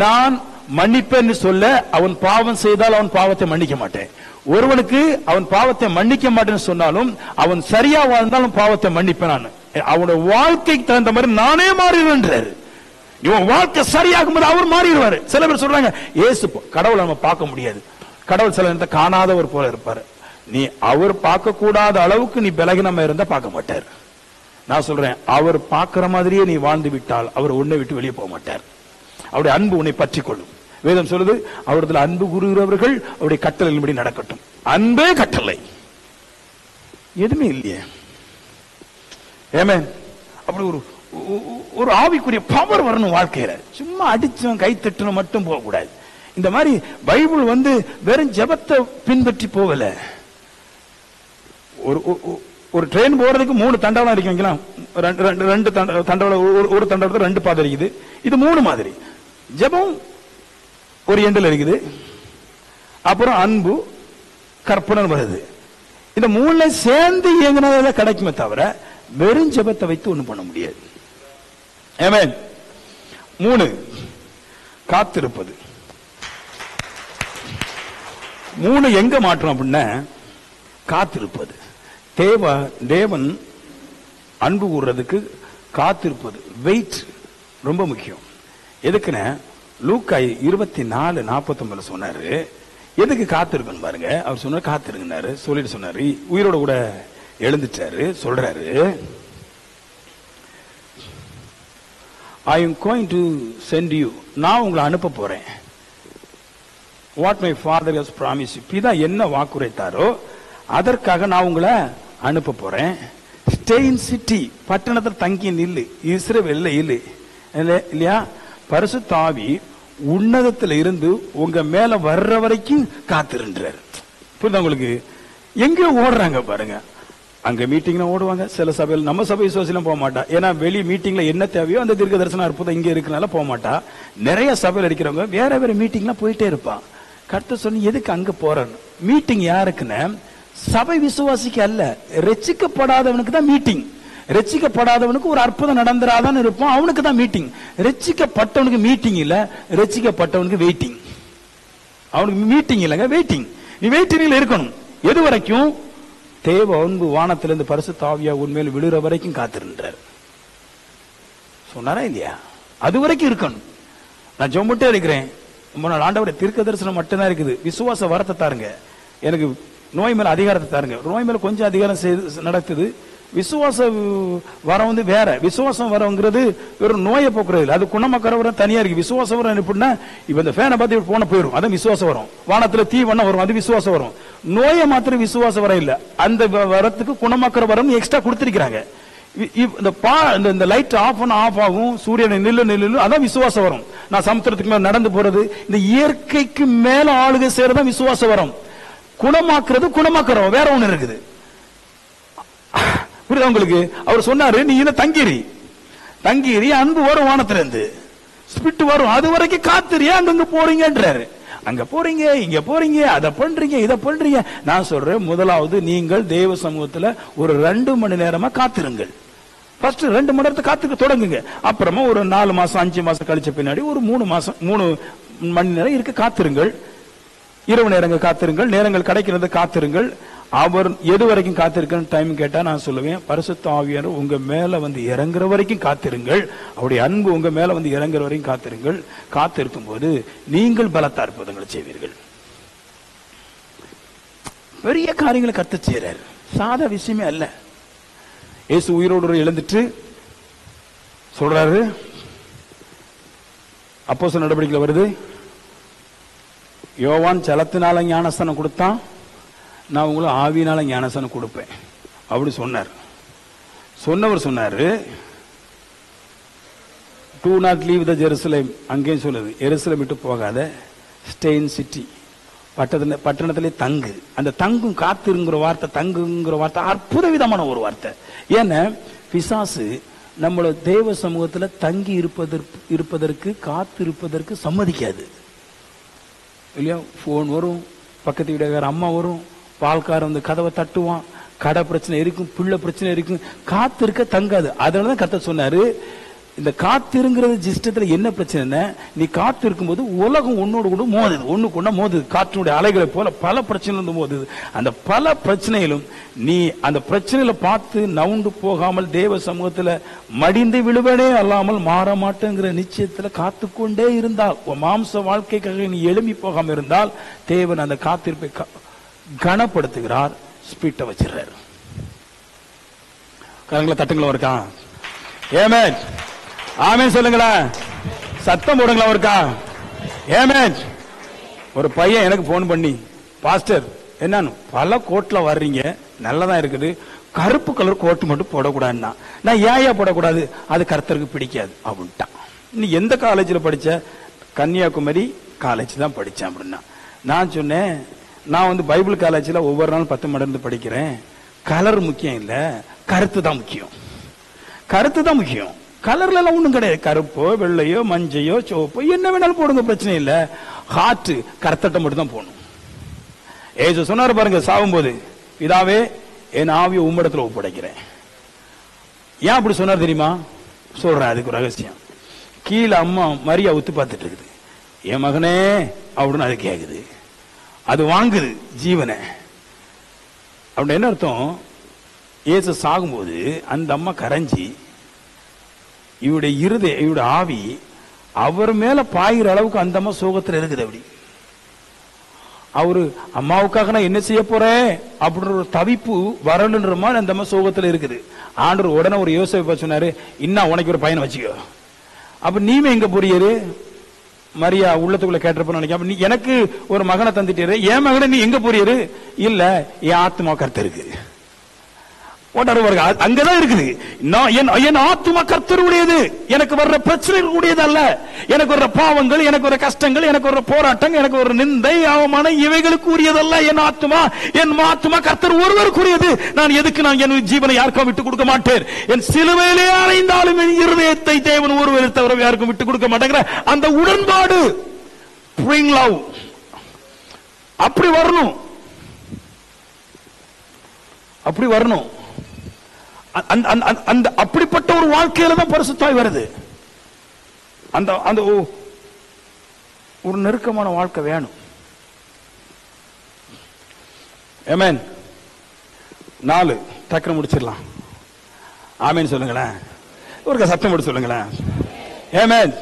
நான் மன்னிப்பேன்னு சொல்ல அவன் பாவம் செய்தால் அவன் பாவத்தை மன்னிக்க மாட்டேன். ஒருவனுக்கு அவன் பாவத்தை மன்னிக்க மாட்டேன்னு சொன்னாலும் அவன் சரியா வாழ்ந்தாலும் பாவத்தை மன்னிப்பேன். நான் அவனுடைய வாழ்க்கைக்கு தகுந்த மாதிரி நானே மாறிடுவேன்றாரு. இவன் வாழ்க்கை சரியாகும் போது அவர் மாறிடுவாரு. சில பேர் சொல்றாங்க, ஏசு கடவுளை நம்ம பார்க்க முடியாது, கடவுள் சில நேரத்தை காணாதவர் போல இருப்பாரு. நீ அவர் பார்க்க கூடாத அளவுக்கு நீ பலகீனமா இருந்தா பார்க்க மாட்டார். நான் சொல்றேன், அவர் பார்க்கிற மாதிரியே நீ வாழ்ந்து விட்டால் அவர் உன்னை விட்டு வெளியே போக மாட்டார். அவருடைய அன்பு உன்னை பற்றி கொள்ளும். வேதம் சொல்லுது, அவரிடத்தில் அன்பு கூறுகிறவர்கள் அவருடைய கட்டளையின்படி நடக்கட்டும். அன்பே கட்டளை, எதுவுமே இல்லையே. ஆமென். அப்படி ஒரு ஆவிக்குரிய பவர் வரணும் வாழ்க்கையில. சும்மா அடிச்சோம் கை தட்டணும் மட்டும் போக கூடாது. இந்த மாதிரி பைபிள் வெறும் ஜெபத்தை பின்பற்றி போகல. ஒரு ட்ரெயின் போறதுக்கு 3 தண்டவாளம் இருக்கு வைக்கலாம். 2 தண்டவாளம், ஒரு தண்டவாளத்துல 2 பாதை இருக்குது. இது 3 மாதிரி. ஜெபம் ஒரு எண்டில் இருக்குது, அப்புறம் அன்பு கற்பனை வருது. இந்த 3 சேர்ந்து இயங்கினதுல கிடைக்குமே தவிர வெறும் ஜெபத்தை வைத்து ஒண்ணும் பண்ண முடியாது. ஆமென். 3 காத்திருப்பது. 3 எங்க மாற்றோம் அப்படின்னா காத்திருப்பது. தேவன் அன்பு கூறுறதுக்கு காத்திருப்பது, வெயிட் ரொம்ப முக்கியம். எதுக்குன்னு லூக்கா 24:49 சொன்னாரு. எதுக்கு காத்திருக்கணும் பாருங்க. அவர் சொன்னார் காத்திருக்கிறாரு, சொல்லிட்டு சொன்னாரு, உயிரோட கூட எழுந்துட்டாரு. சொல்றாரு, I am going to send you, நான் உங்களை அனுப்ப போறேன். What my father has promised you, பிதா என்ன வாக்குரைத்தாரோ அதற்காக நான் உங்களை அனுப்ப போறேன். ஸ்டே இன் சிட்டி, பட்டணத்தில் தங்கி நில்லு, இஸ்ரவேல்ல இல்லு இல்லையா. பரிசுத்த ஆவி உன்னதத்தில் இருந்து உங்க மேல வர்ற வரைக்கும் காத்திருன்றார். புரியுதா உங்களுக்கு? எங்க ஓடுறாங்க பாருங்க. அங்க மீட்டிங்ல ஓடுவாங்க. சில சபையில், நம்ம சபை விசுவாசிலாம் போக மாட்டா. ஏன்னா வெளி மீட்டிங்ல என்ன தேவையோ அந்த தீர்க்க தரிசன அற்புதம் இங்க இருக்கனால போக மாட்டா. நிறைய சபையில் இருக்கிறவங்க வேற வேற மீட்டிங்லாம் போயிட்டே இருப்பான். கர்த்தர் சொல்லி எதுக்கு அங்க போறேன்னு. மீட்டிங் யாருக்குன்னு சபை விசுவாசிக்கு அல்ல, ரட்சிக்கப்படாதவனுக்கு தான் மீட்டிங். ரட்சிக்கப்படாதவனுக்கு ஒரு அற்புதம் நடந்துராதான் இருப்பான், அவனுக்கு தான் மீட்டிங். ரட்சிக்கப்பட்டவனுக்கு மீட்டிங் இல்ல, ரட்சிக்கப்பட்டவனுக்கு வெயிட்டிங். அவனுக்கு மீட்டிங் இல்லைங்க, வெயிட்டிங். நீ வெயிட்டிங்ல இருக்கணும். எது வரைக்கும்? தேவ அன்பு வானத்திலிருந்து பரிசுத்த ஆவியா உண்மையில் விழுற வரைக்கும் காத்திருந்தார். சொன்னாரா இல்லையா? அது வரைக்கும் இருக்கணும். நான் ஜெபம்ட்டே இருக்கிறேன். ஆண்டவருடைய தீர்க்க தரிசனம் மட்டும்தான் இருக்குது. விசுவாச வரத்தை தாருங்க, எனக்கு நோய் மேல அதிகாரத்தை தாருங்க. நோய் மேல கொஞ்சம் அதிகாரம் நடக்குது. விசுவாச வரம் வேற. விசுவாசம் வரங்கிறது வெறும் நோயை போக்குறது இல்லை, அது குணமாக்கிற வரம் தனியா இருக்கு. விசுவாச வரம் எப்படின்னா, இப்ப இந்த ஃபேனை பார்த்து போன போயிடும், அதான் விசுவாச வரும். வானத்துல தீ வண்ணம் வரும், அது விசுவாச வரும். நோயை மாத்திரம் விசுவாச வரம் இல்ல, அந்த வரத்துக்கு குணமாக்குற வரம் எக்ஸ்ட்ரா கொடுத்திருக்கிறாங்க. இந்த லைட் ஆஃப் ஆகும், சூரியனை நில்லு, அதான் விசுவாச வரும். நான் சமுத்திரத்துக்கு மேல நடந்து போறது, இந்த இயற்கைக்கு மேல ஆளுகை செய்யறதான் விசுவாச வரம். குணமாக்குறது குணமாக்குறோம் வேற ஒண்ணு இருக்குது. புரியுதா உங்களுக்கு? அவர் சொன்னாரு, நீ இதை தங்கிரி அன்பு வரும் வானத்திலிருந்து, ஸ்பிரிட் வரும், அது வரைக்கும் காத்திரியா அங்க போறீங்கன்றாரு. அங்க போறீங்க, இங்க போறீங்க, அதை பண்றீங்க, இதை பண்றீங்க. நான் சொல்றேன், முதலாவது நீங்கள் தேவ சமூகத்துல ஒரு 2 மணி நேரமா காத்திருங்கள். ஃபர்ஸ்ட் 2 மணி நேரத்தை காத்துக்க தொடங்குங்க. அப்புறமா ஒரு 4 மாசம் 5 மாசம் கழிச்ச பின்னாடி ஒரு 3 மணி நேரம் இருக்கு காத்திருங்கள். இரவு நேரங்கள் காத்திருங்கள், நேரங்கள் கிடைக்கிறது காத்திருங்கள். அவர் எது வரைக்கும் காத்திருக்க டைம் கேட்டா நான் சொல்லுவேன், பரிசுத்த ஆவியானவர் உங்க மேல இறங்குற வரைக்கும் காத்திருங்கள். அவருடைய அன்பு உங்க மேல இறங்குற வரைக்கும் காத்திருங்கள். காத்திருக்கும் போது நீங்கள் பலத்த அற்புதங்களை செய்வீர்கள். பெரிய காரியங்களை கர்த்தர் செய்றார், சாதா விஷயமே அல்ல. இயேசு உயிரோடு எழுந்துட்டு சொல்றாரு, அப்போஸ்தலர் நடவடிக்கையில் வருது, யோவான் ஜலத்தினால ஞானஸ்தானம் கொடுத்தான், நான் உங்களை ஆவியினால ஞானஸ்தானம் கொடுப்பேன் அப்படி சொன்னார். சொன்னவர் சொன்னாரு, do not leave the Jerusalem. அங்கேயும் சொல்லுது, எருசலேம் விட்டு போகாத, stay in city, பட்டணத்திலே தங்கு. அந்த தங்கும் காத்துங்கிற வார்த்தை, தங்குங்கிற வார்த்தை அற்புத விதமான ஒரு வார்த்தை. ஏன்னா பிசாசு நம்மளோட தேவ சமூகத்தில் தங்கி இருப்பதற்கு காத்திருப்பதற்கு சம்மதிக்காது இல்லையா. போன் வரும், பக்கத்து வீடுகார அம்மா வரும், பால்காரன் கதவை தட்டுவான், கடை பிரச்சனை இருக்கும், பிள்ளை பிரச்சனை இருக்கும், காத்திருக்க தங்காது. அதனாலதான் கர்த்தர் சொன்னாரு, இந்த காத்திருங்கிறது ஜிஸ்டத்துல என்ன பிரச்சனை, நீ காத்து இருக்கும் போது உலகம் ஒன்னோடு கூட மோதுது, ஒண்ணுக்கு ஒண்ணா மோதுது, காற்றினுடைய அலைகளை போல பல பிரச்சனை மோதுது. அந்த பல பிரச்சனையிலும் நீ அந்த பிரச்சனையில பார்த்து நவுண்டு போகாமல் தேவ சமூகத்துல மடிந்து விழுவனே அல்லாமல் மாற மாட்டேங்கிற நிச்சயத்துல காத்து கொண்டே இருந்தால், மாம்ச வாழ்க்கைக்காக நீ எழும்பி போகாம இருந்தால், தேவன் அந்த காத்திருப்பை கனப்படுத்துகிறார், ஸ்பீட்டை வச்சிடறாரு. கரங்களை தட்டுங்களா இருக்கான். ஆமென், ஆமென் சொல்லுங்களேன். சத்தம் போடுங்களா ஒருக்கா? ஆமென். ஒரு பையன் எனக்கு போன் பண்ணி, பாஸ்டர் என்னன்னு பல கோட்ல வர்றீங்க, நல்லதான் இருக்குது, கருப்பு கலர் கோட்டு மட்டும் போடக்கூடாதுன்னா. நான் ஏன் போடக்கூடாது? அது கர்த்தருக்கு பிடிக்காது அப்படின்ட்டான். நீ எந்த காலேஜில் படிச்ச? கன்னியாகுமரி காலேஜ் தான் படித்தேன் அப்படின்னா. நான் சொன்னேன், நான் வந்து பைபிள் காலேஜில் ஒவ்வொரு நாளும் 10 மணி நேரம் படிக்கிறேன். கலர் முக்கியம் இல்லை, கருத்து தான் முக்கியம். கருத்து தான் முக்கியம். கலர்ல எல்லாம் ஒண்ணும் கிடையாது. கருப்போ வெள்ளையோ மஞ்சையோ சிவப்போ என்ன வேணாலும் போடுங்க, பிரச்சனை இல்லை. ஹார்ட் கருத்தட்ட மட்டும் தான் போகணும். ஏசு சொன்னார் பாருங்க சாகும்போது, இதாவே என் ஆவியை உம்மிடத்துல ஒப்படைக்கிறேன். ஏன் அப்படி சொன்னார் தெரியுமா? சொல்றேன், அதுக்கு ரகசியம். கீழே அம்மா மரியா உத்து பார்த்துட்டு இருக்குது. என் மகனே அப்படின்னு அது கேக்குது, அது வாங்குது ஜீவனை. அப்படின்னு என்ன அர்த்தம்? ஏசு சாகும்போது அந்த அம்மா கரைஞ்சி இவருடைய ஆவி அவர் மேல பாயிற அளவுக்கு அந்த அம்மா சோகத்தில் இருக்குது. அப்படி அவரு அம்மாவுக்காக நான் என்ன செய்ய போறேன் அப்படின்ற ஒரு தவிப்பு வரணுன்ற மாதிரி அந்த அம்மா சோகத்தில் இருக்குது. ஆண்டவர் உடனே ஒரு யோசனை சொன்னாரு, இன்னும் உனக்கு ஒரு பையனை வச்சுக்கோ. அப்ப நீமே எங்க போறியாரு? மரியா உள்ளத்துக்குள்ள கேட்டப்ப நினைக்க, நீ எனக்கு ஒரு மகனை தந்துட்டாரு, என் மகனை நீ எங்க போறியாரு? இல்ல, என் ஆத்மா கர்த்தருக்கு. அங்கதான் இருக்குது. என் ஆத்மா கர்த்தருடையது. எனக்கு வர்ற பிரச்சனைகள் கூடியது அல்ல. எனக்கு வர்ற பாவங்கள், எனக்கு வர்ற கஷ்டங்கள், எனக்கு வர்ற போராட்டங்கள், எனக்கு ஒரு நிந்தை அவமான இவைகளுக்கு உரியதல்ல. என் ஆத்மா கர்த்தர் ஒருவருக்குரியது. நான் எதுக்கு நான் என் ஜீவனை யாருக்கும் விட்டு கொடுக்க மாட்டேன். என் சிலுவையிலே அடைந்தாலும் என் இருதயத்தை தேவன் ஒருவரை தவிர யாருக்கும் விட்டு கொடுக்க மாட்டேங்கிற அந்த உடன்பாடு, bring love, அப்படி வரணும். அப்படி வரணும். அப்படிப்பட்ட ஒரு வாழ்க்கையில தான் பரிசுத்தாய் வருது. அந்த ஒரு நெருக்கமான வாழ்க்கை வேணும். ஆமென். 4 டக்குனு முடிச்சிடலாம். ஆமென் சொல்லுங்களேன். ஒரு சத்தம் போட்டு சொல்லுங்களேன். ஆமென்.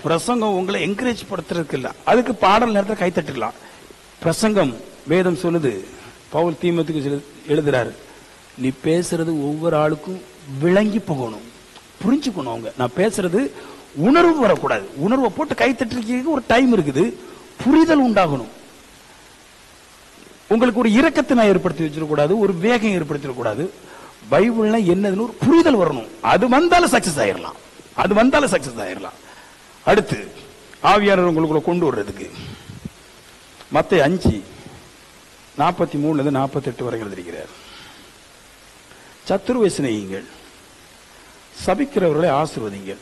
பிரசங்கம் உங்களை என்கரேஜ் படுத்துறதுக்கு இல்ல, அதுக்கு பாடல் நேரத்தில் கை தட்டிடலாம். பிரசங்கம் வேதம் சொல்லுது, பவுல் தீமோத்தேயுக்கு எழுதுறாரு, நீ பேசுறது ஒவ்வொரு ஆளுக்கும் விளங்கி போகணும், புரிஞ்சுக்கணும். அவங்க நான் பேசுறது உணர்வு வரக்கூடாது. உணர்வை போட்டு கை தட்டிருக்க ஒரு டைம் இருக்குது, புரிதல் உண்டாகணும். உங்களுக்கு ஒரு இரக்கத்தை நான் ஏற்படுத்தி வச்சிடக்கூடாது, ஒரு வேகம் ஏற்படுத்திடக்கூடாது. பைபிள்னா என்னதுன்னு ஒரு புரிதல் வரணும். அது வந்தாலும் சக்சஸ் ஆயிடலாம். அது வந்தாலும் சக்சஸ் ஆயிடலாம். அடுத்து ஆவியானவர் உங்களுக்குள்ள கொண்டு வர்றதுக்கு மத்தேயு 5:43-48 வரை எழுதியிருக்கிறார். சத்துருவை சிநேகியுங்கள், சபிக்கிறவர்களை ஆசீர்வதிங்கள்,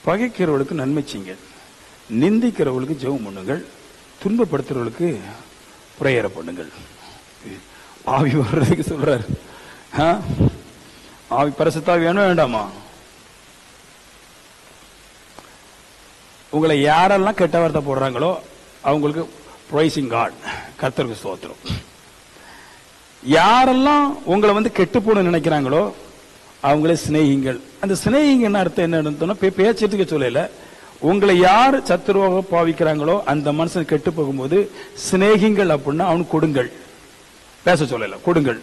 பகைக்கிறவர்களுக்கு நன்மை செய்யுங்கள், நிந்திக்கிறவர்களுக்கு ஜெபம் பண்ணுங்கள், துன்பப்படுத்துறவர்களுக்கு பிரேயர் பண்ணுங்கள். ஆவி வர்றதுக்கு சொல்றாரு. ஆவி பரிசுத்தாவி வேணும் வேண்டாமா? உங்களை யாரெல்லாம் கெட்ட வார்த்தை போடுறாங்களோ அவங்களுக்கு பிரைசிங் காட், கர்த்தருக்கு ஸ்தோத்திரம். யாரெல்லாம் உங்களை வந்து கெட்டு போன நினைக்கிறாங்களோ அவங்களே சிநேகிங்கள். அந்த சிநேகிங்கன்னு அர்த்தம் என்ன? பேச்சுக்கு சொல்லல. உங்களை யார் சத்துருவாக பாவிக்கிறாங்களோ அந்த மனுஷன் கெட்டு போகும்போது சிநேகிங்கள் அப்படின்னா அவனுக்கு கொடுங்கள். பேச சொல்லல, கொடுங்கள்.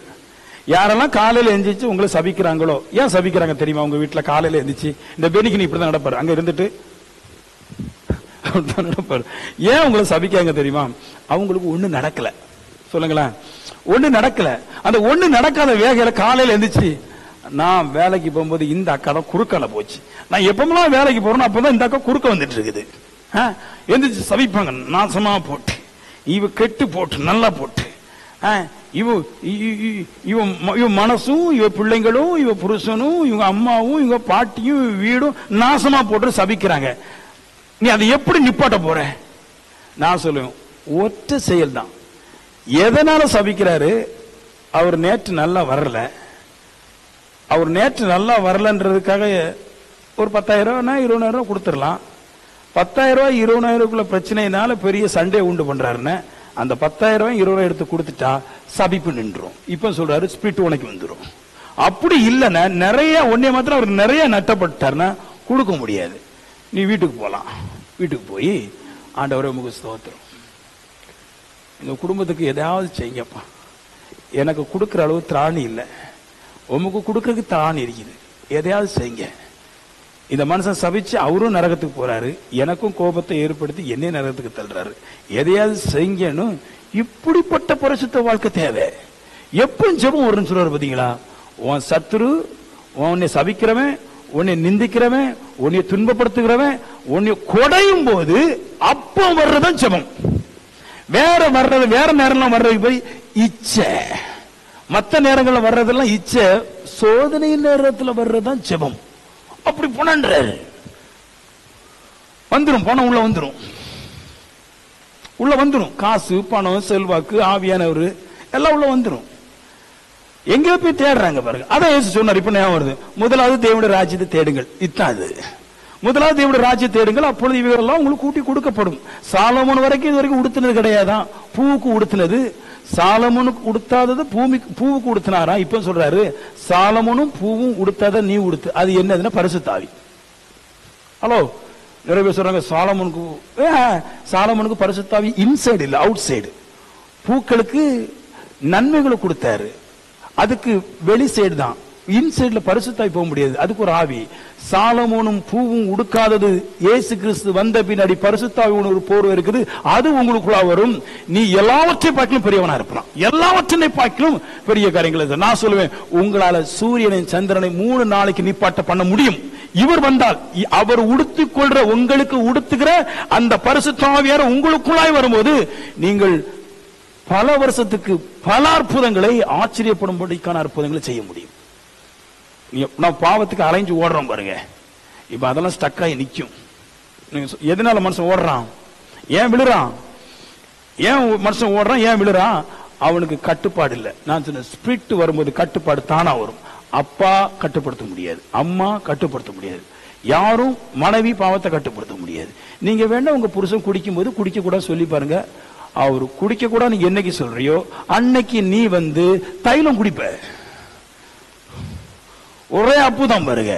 யாரெல்லாம் காலையில எந்திரிச்சு உங்களை சபிக்கிறாங்களோ, ஏன் சபிக்கிறாங்க தெரியுமா? உங்க வீட்டுல காலையில எந்திரிச்சு இந்த பெனிக்கு நீ இப்படிதான் நடப்பாரு, அங்க இருந்துட்டு நடப்பாரு. ஏன் உங்களை சபிக்காங்க தெரியுமா? அவங்களுக்கு ஒண்ணு நடக்கல. சொல்லுங்களேன், ஒண்ணு நடக்கல. அந்த ஒண்ணு நடக்காத வேகையில காலையில எந்திரிச்சு, நான் வேலைக்கு போகும்போது இந்த அக்கா தான் குறுக்கால போச்சு, நான் எப்பமெல்லாம் வேலைக்கு போறேன் அப்பதான் இந்த அக்கா குறுக்க வந்துட்டு இருக்குது, எந்திரிச்சு சபிப்பாங்க. நாசமா போட்டு, இவ கெட்டு போட்டு, நல்லா போட்டு, இவ மனசும், இவ பிள்ளைங்களும், இவ புருஷனும், இவங்க அம்மாவும், இவங்க பாட்டியும், வீடும் நாசமா போட்டு சபிக்கிறாங்க. நீ அதை எப்படி நிப்பாட்ட போற? நான் சொல்லுவேன், ஒற்றை செயல் தான். எதனால சபிக்கிறாரு? அவர் நேற்று நல்லா வரல. அவர் நேற்று நல்லா வரலன்றதுக்காக ஒரு 10,000 20,000 கொடுத்துடலாம். 10,000 20,000 பிரச்சனைனால பெரிய சண்டே உண்டு பண்றாருன்னு அந்த 10,000 20,000 எடுத்து கொடுத்துட்டா சபிப்பு நின்றும். இப்ப சொல்றாரு ஸ்பிரிட் உனக்கு வந்துடும். அப்படி இல்லைன்னா நிறைய ஒன்னே மாத்திரம் அவர் நிறைய நட்டப்பட்டாருன்னா கொடுக்க முடியாது. நீ வீட்டுக்கு போலாம். வீட்டுக்கு போய் ஆண்டவரே உமக்கு ஸ்தோத்திரம், எங்க குடும்பத்துக்கு எதாவது செய்யுங்கப்பா, எனக்கு கொடுக்குற அளவு திராணி இல்லை, உமக்கு கொடுக்கறதுக்கு திராணி இருக்குது, எதையாவது செய்யுங்க. இந்த மனுஷன் சபிச்சு அவரும் நரகத்துக்கு போறாரு, எனக்கும் கோபத்தை ஏற்படுத்தி என்னைய நரகத்துக்கு தள்ளுறாரு. எதையாவது செய்யணும். இப்படிப்பட்ட பரிசுத்த வாழ்க்கை தேவை. எப்ப ஜெபம் வரும்னு சொல்றாரு பாத்தீங்களா? உன் சத்துரு, உன்னை சபிக்கிறவன், உன்னை நிந்திக்கிறவன், உன்னை துன்பப்படுத்துகிறவன் உன்னை கொடையும் போது அப்போ வர்றதான் ஜெபம். வேற வர்றது, வேற நேரம் வர்றது போய் இச்சை, மற்ற நேரங்களில் வர்றதெல்லாம் இச்சை, சோதனை நேரத்தில் வர்றதுதான் ஜெபம். அப்படி போனான்றாரு. வந்துடும், பணம் உள்ள வந்துடும், உள்ள வந்துடும். காசு, பணம், செல்வாக்கு, ஆவியானவர் எல்லாம் உள்ள வந்துடும். எங்க போய் தேடுறாங்க பாருங்க. அதான் இயேசு சொன்னார். இப்ப ஞாபகம் வருது. முதலாவது தேவனுடைய ராஜ்யத்தை தேடுங்கள். இத்தாது முதலாவது தேவனுடைய ராஜ்யத்தை தேடுங்கள், அப்பொழுது இவைகளெல்லாம் உங்களுக்கு கூட்டி கொடுக்கப்படும். சாலமோன் வரைக்கும் இது வரைக்கும் உடுத்தினது கிடையாதான். பூவுக்கு உடுத்தினது. சாலமோனுக்கு உடுத்தாதது பூவுக்கு உடுத்தினாரா? இப்ப சொல்றாரு சாலமோனும் பூவும் உடுத்தாத நீ உடுத்து. அது என்னதுன்னா பரிசுத்த ஆவி. ஹலோ, நிறைய பேர் சொல்றாங்க சாலமோனுக்கு பரிசுத்த ஆவி இன்சைடு இல்ல, அவுட் சைடு. பூக்களுக்கு நன்மைகளை கொடுத்தாரு, அதுக்கு வெளி சைடு தான். இன்சைட்ல பரிசுத்தாய் போக முடியாது, அதுக்கு ஒரு ஆவி. சாலமோனும் பூவும் உடுக்காதது இயேசு கிறிஸ்து வந்த பின்னாடி பரிசுத்தாவி ஒரு போர்வை இருக்குது, அது உங்களுக்குள்ள வரும். நீ எல்லாவற்றையும் பார்க்கலும் பெரியவனா இருக்கலாம், எல்லாவற்றையும் பார்க்கலும் பெரிய காரியங்கள். நான் சொல்லுவேன், உங்களால சூரியனை சந்திரனை 3 நாளைக்கு நிப்பாட்ட பண்ண முடியும். இவர் வந்தால் அவர் உடுத்திக் கொள்ற, உங்களுக்கு உடுத்துகிற அந்த பரிசுத்தாவியார் உங்களுக்குள்ளாய் வரும்போது நீங்கள் பல வருஷத்துக்கு பல அற்புதங்களை, ஆச்சரியப்படும்படிக்கான அற்புதங்களை செய்ய முடியும். நான் பாவத்துக்கு அலைஞ்சு ஓடுறோம் பாருங்க, இப்ப அதெல்லாம் ஸ்டக் ஆகி நிற்கும். எதனால மனுஷன் ஓடுறான்? ஏன் விழுறான்? ஏன் மனுஷன் ஓடுறான்? ஏன் விழுறான்? அவனுக்கு கட்டுப்பாடு இல்லை. நான் சொன்ன ஸ்பிரிட் வரும்போது கட்டுப்பாடு தானா வரும். அப்பா கட்டுப்படுத்த முடியாது, அம்மா கட்டுப்படுத்த முடியாது, யாரும் மனைவி பாவத்தை கட்டுப்படுத்த முடியாது. நீங்க வேணா உங்க புருஷன் குடிக்கும் போது குடிக்க கூட சொல்லி பாருங்க. அவரு குடிக்க கூட நீங்க என்னைக்கு சொல்றியோ அன்னைக்கு நீ தைலம் குடிப்ப. ஒரே அப்புதான் பாருங்க.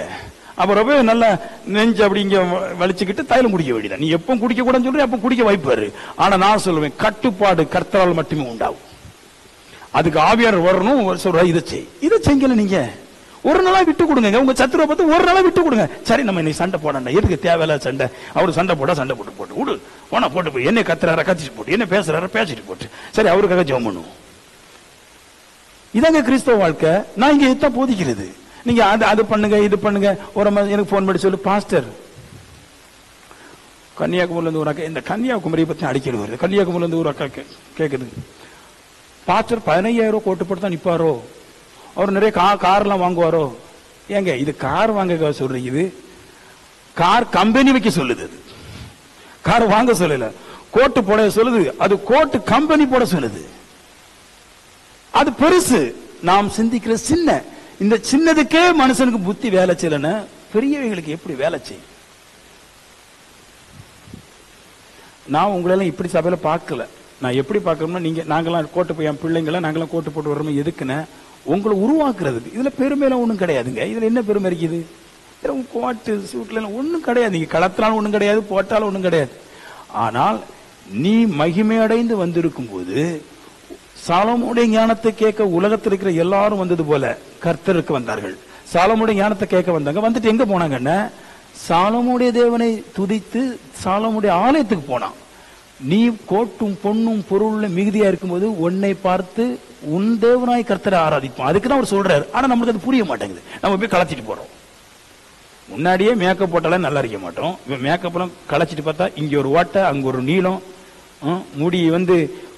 அப்புறம் நல்லா நெஞ்சு அப்படி இங்க வலிச்சுக்கிட்டு தைலம் குடிக்க வேண்டியதான். நீ எப்ப குடிக்க கூடாதுன்னு சொல்ற அப்ப குடிக்க வைப்பாரு. ஆனா நான் சொல்லுவேன், கட்டுப்பாடு கர்த்தரால் மட்டுமே உண்டாகும். அதுக்கு ஆவியார் வரணும். சொல்ற இதை செய்யல, நீங்க ஒரு நாளா விட்டு கொடுங்க. உங்க சத்துருவை பார்த்து ஒரு நாளா விட்டு கொடுங்க. சரி, நம்ம இன்னைக்கு சண்டை போடணும், எதுக்கு தேவையில்ல சண்டை? அவரு சண்டை போட்டு விடு, போனா போட்டு போய் என்ன கத்துறார கத்திட்டு போட்டு, என்ன பேசுறார பேசிட்டு போட்டு, சரி அவருக்காக ஜெபம் பண்ணுவோம். இதாங்க கிறிஸ்தவ வாழ்க்கை. நான் இங்க இதான் போதிக்கிறது. நீங்க அது பண்ணுங்க, இது பண்ணுங்க. ஒரு எனக்கு போன் பண்ணி சொல்லு, பாஸ்டர் கன்னியாகுமரியில இருந்து ஒரு அக்கா, இந்த கன்னியாகுமரியை பத்தி அடிக்கடி வருது. கன்னியாகுமரியில இருந்து ஒரு அக்கா கேக்குது, பாஸ்டர் 15,000 கோட்டு போட்டு தான் நிப்பாரோ, அவர் நிறைய கார்லாம் வாங்குவாரோ? ஏங்க, இது கார் வாங்க சொல்றீங்க, இது கார் கம்பெனி வைக்க சொல்லுது. அது கார் வாங்க சொல்லல, கோட்டு போட சொல்லுது. அது கோட்டு கம்பெனி போட சொல்லுது. அது பெருசு, நாம் சிந்திக்கிற சின்ன. இந்த சின்னதுக்கே மனுஷனுக்கு புத்தி வேலை செய்யலன்னா பெரியவைகளுக்கு எப்படி வேலை செய்யும்? நான் உங்களெல்லாம் இப்படி சபையில பார்க்கல. நான் எப்படி பார்க்கணும்னா, நாங்கெல்லாம் கோட்டு போய் என் பிள்ளைங்களை நாங்கெல்லாம் கோட்டு போட்டு வரணும். எதுக்குன்னு உங்களை உருவாக்குறதுக்கு. இதுல பெருமையெல்லாம் ஒண்ணும் கிடையாதுங்க. இதுல என்ன பெருமை இருக்குது? கோட்டு சூட்ல ஒண்ணும் கிடையாது. நீங்க களத்தினாலும் ஒண்ணும் கிடையாது, போட்டாலும் ஒண்ணும் கிடையாது. ஆனால் நீ மகிமையடைந்து வந்திருக்கும் போது சாலமோனுடைய ஞானத்தை கேட்க உலகத்தில் இருக்கிற எல்லாரும் வந்தது போல கர்த்தருக்கு வந்தார்கள். சாலமோனுடைய ஞானத்தை கேட்க வந்தாங்க. வந்துட்டு எங்க போனாங்கன்னா, சாலமோனுடைய தேவனை துதித்து சாலமோனுடைய ஆலயத்துக்கு போனான். நீ கோட்டும் பொண்ணும் பொருள்ல மிகுதியா இருக்கும்போது உன்னை பார்த்து உன் தேவனாய் கர்த்தரை ஆராதிப்போம். அதுக்குதான் அவர் சொல்றாரு. ஆனா நம்மளுக்கு அது புரிய மாட்டேங்குது. நம்ம போய் களைச்சிட்டு போறோம். முன்னாடியே மேக்கப் போட்டாலும் நல்லா இருக்க மாட்டோம். மேக்கப் எல்லாம் களைச்சிட்டு பார்த்தா இங்க ஒரு ஓட்டை, அங்க ஒரு நீளம், முடி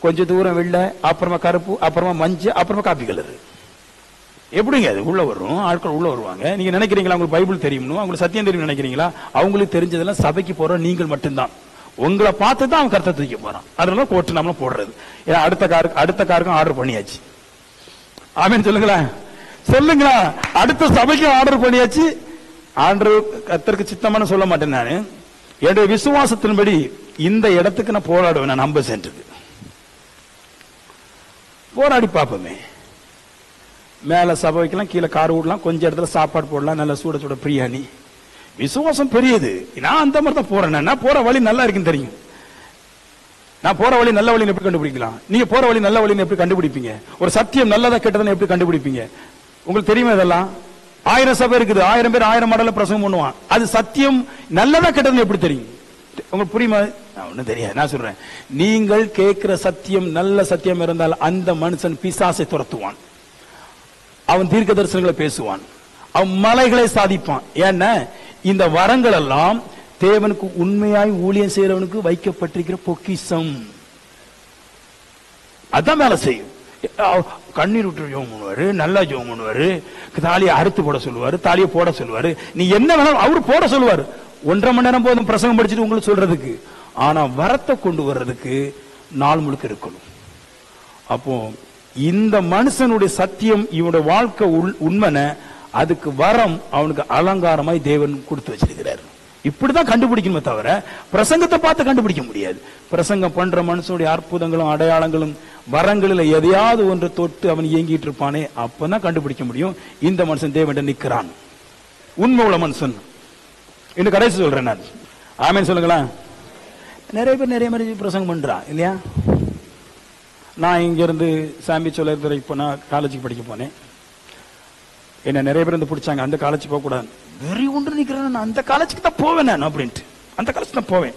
கொஞ்சம் தூரம் வெள்ளை, அப்புறமா கருப்பு, அப்புறமா மஞ்சள், அப்புறமா காப்பி கலரு. எப்படிங்க அது உள்ள வரும்? ஆட்கள் உள்ள வருவாங்க. நீங்க நினைக்கிறீங்களா உங்களுக்கு பைபிள் தெரியும்னு, அவங்களுக்கு சத்தியம் தெரியும் நினைக்கிறீங்களா? அவங்களுக்கு தெரிஞ்சதெல்லாம் சபைக்கு போற நீங்கள் மட்டும்தான். உங்களை பார்த்து தான் அவன் கருத்தை தூக்கி போறான். அதனால கோட்டு நம்மள போடுறது. அடுத்த காருக்கும் ஆர்டர் பண்ணியாச்சு. ஆமீன் சொல்லுங்களா? அடுத்த சபைக்கு ஆர்டர் பண்ணியாச்சு. ஆண்டர் கர்த்தருக்கு சித்தமான சொல்ல மாட்டேன். நான் என்னுடைய விசுவாசத்தின்படி இந்த இடத்துக்கு நான் போராடுவேன். நான் 50 சென்ட்டுக்கு போராடி பார்ப்போமே. மேல சபை வைக்கலாம், கீழே கார் விடலாம், கொஞ்சம் இடத்துல சாப்பாடு போடலாம், நல்ல சூட சூட பிரியாணி. விசுவாசம் பெரியது. நான் அந்த மாதிரி தான் போறேன். நான் போற வழி நல்லா இருக்குன்னு தெரியும். நான் போற வழி நல்ல வழின்னு எப்படி கண்டுபிடிக்கலாம்? நீங்க போற வழி நல்ல வழின்னு எப்படி கண்டுபிடிப்பீங்க? ஒரு சத்தியம் நல்லதா கெட்டதுன்னு எப்படி கண்டுபிடிப்பீங்க? உங்களுக்கு தெரியுமா? இதெல்லாம் 1000 சபை இருக்குது, 1000 பேர் 1000 மாடல பிரசங்கம் பண்ணுவான். அது சத்தியம் நல்லதா கெட்டதுன்னு எப்படி தெரியும்? உங்களுக்கு புரியுமா? ஒன்னும் தெரியாது. நான் சொல்றேன், நீங்கள் கேட்கிற சத்தியம் நல்ல சத்தியம் இருந்தால் அந்த மனுஷன் பிசாசை துரத்துவான், அவன் தீர்க்க தரிசனங்களை பேசுவான், அவன் மலைகளை சாதிப்பான். ஏன்னா இந்த வரங்கள் எல்லாம் தேவனுக்கு உண்மையாய் ஊழியம் செய்யறவனுக்கு வைக்கப்பட்டிருக்கிற பொக்கிஷம். அதான் வேலை செய்யும். கண்ணீர் விட்டு ஜோம் பண்ணுவாரு, நல்லா ஜோம் பண்ணுவாரு, தாலியை அறுத்து போட சொல்லுவாரு, தாலியை போட சொல்லுவாரு, நீ என்ன வேணாலும் அவரு போட சொல்லுவாரு. 1.5 மணி நேரம் போதும் பிரசங்கம் படிச்சுட்டு உங்களுக்கு சொல்றதுக்கு. ஆனா வரத்தை கொண்டு வர்றதுக்கு நாள் முழுக்க இருக்கணும். அப்போ இந்த மனுஷனுடைய சத்தியம் இவனுடைய வாழ்க்கை உண்மைன, அதுக்கு வரம் அவனுக்கு அலங்காரமாய் தேவன் கொடுத்து வச்சிருக்கிறார். இப்படிதான் கண்டுபிடிக்கணுமே தவிர பிரசங்கத்தை பார்த்து கண்டுபிடிக்க முடியாது. பிரசங்கம் பண்ற மனுஷனுடைய அற்புதங்களும் அடையாளங்களும் வரங்களில் எதையாவது ஒன்று தொட்டு அவன் இயங்கிட்டு இருப்பானே, அப்பதான் கண்டுபிடிக்க முடியும் இந்த மனுஷன் தேவன் நிற்கிறான், உண்மை உள்ள மனுஷன். இன்னும் கடைசி சொல்றேன் நான். ஆமேன் சொல்லுங்களா? நிறைய பேர் நிறைய மாதிரி பிரசங்கம் பண்றான் இல்லையா? நான் இங்க இருந்து சாம்பி சொல்ல போனா காலேஜுக்கு படிக்க போனேன். என்ன நிறைய பேர் வந்து பிடிச்சாங்க, அந்த காலேஜ் போக கூடாது, வெறி ஒன்று நிக்கிறேன், நான் அந்த காலேஜுக்கு தான் போவேன் நான் அப்படின்ட்டு, அந்த காலேஜ் தான் போவேன்.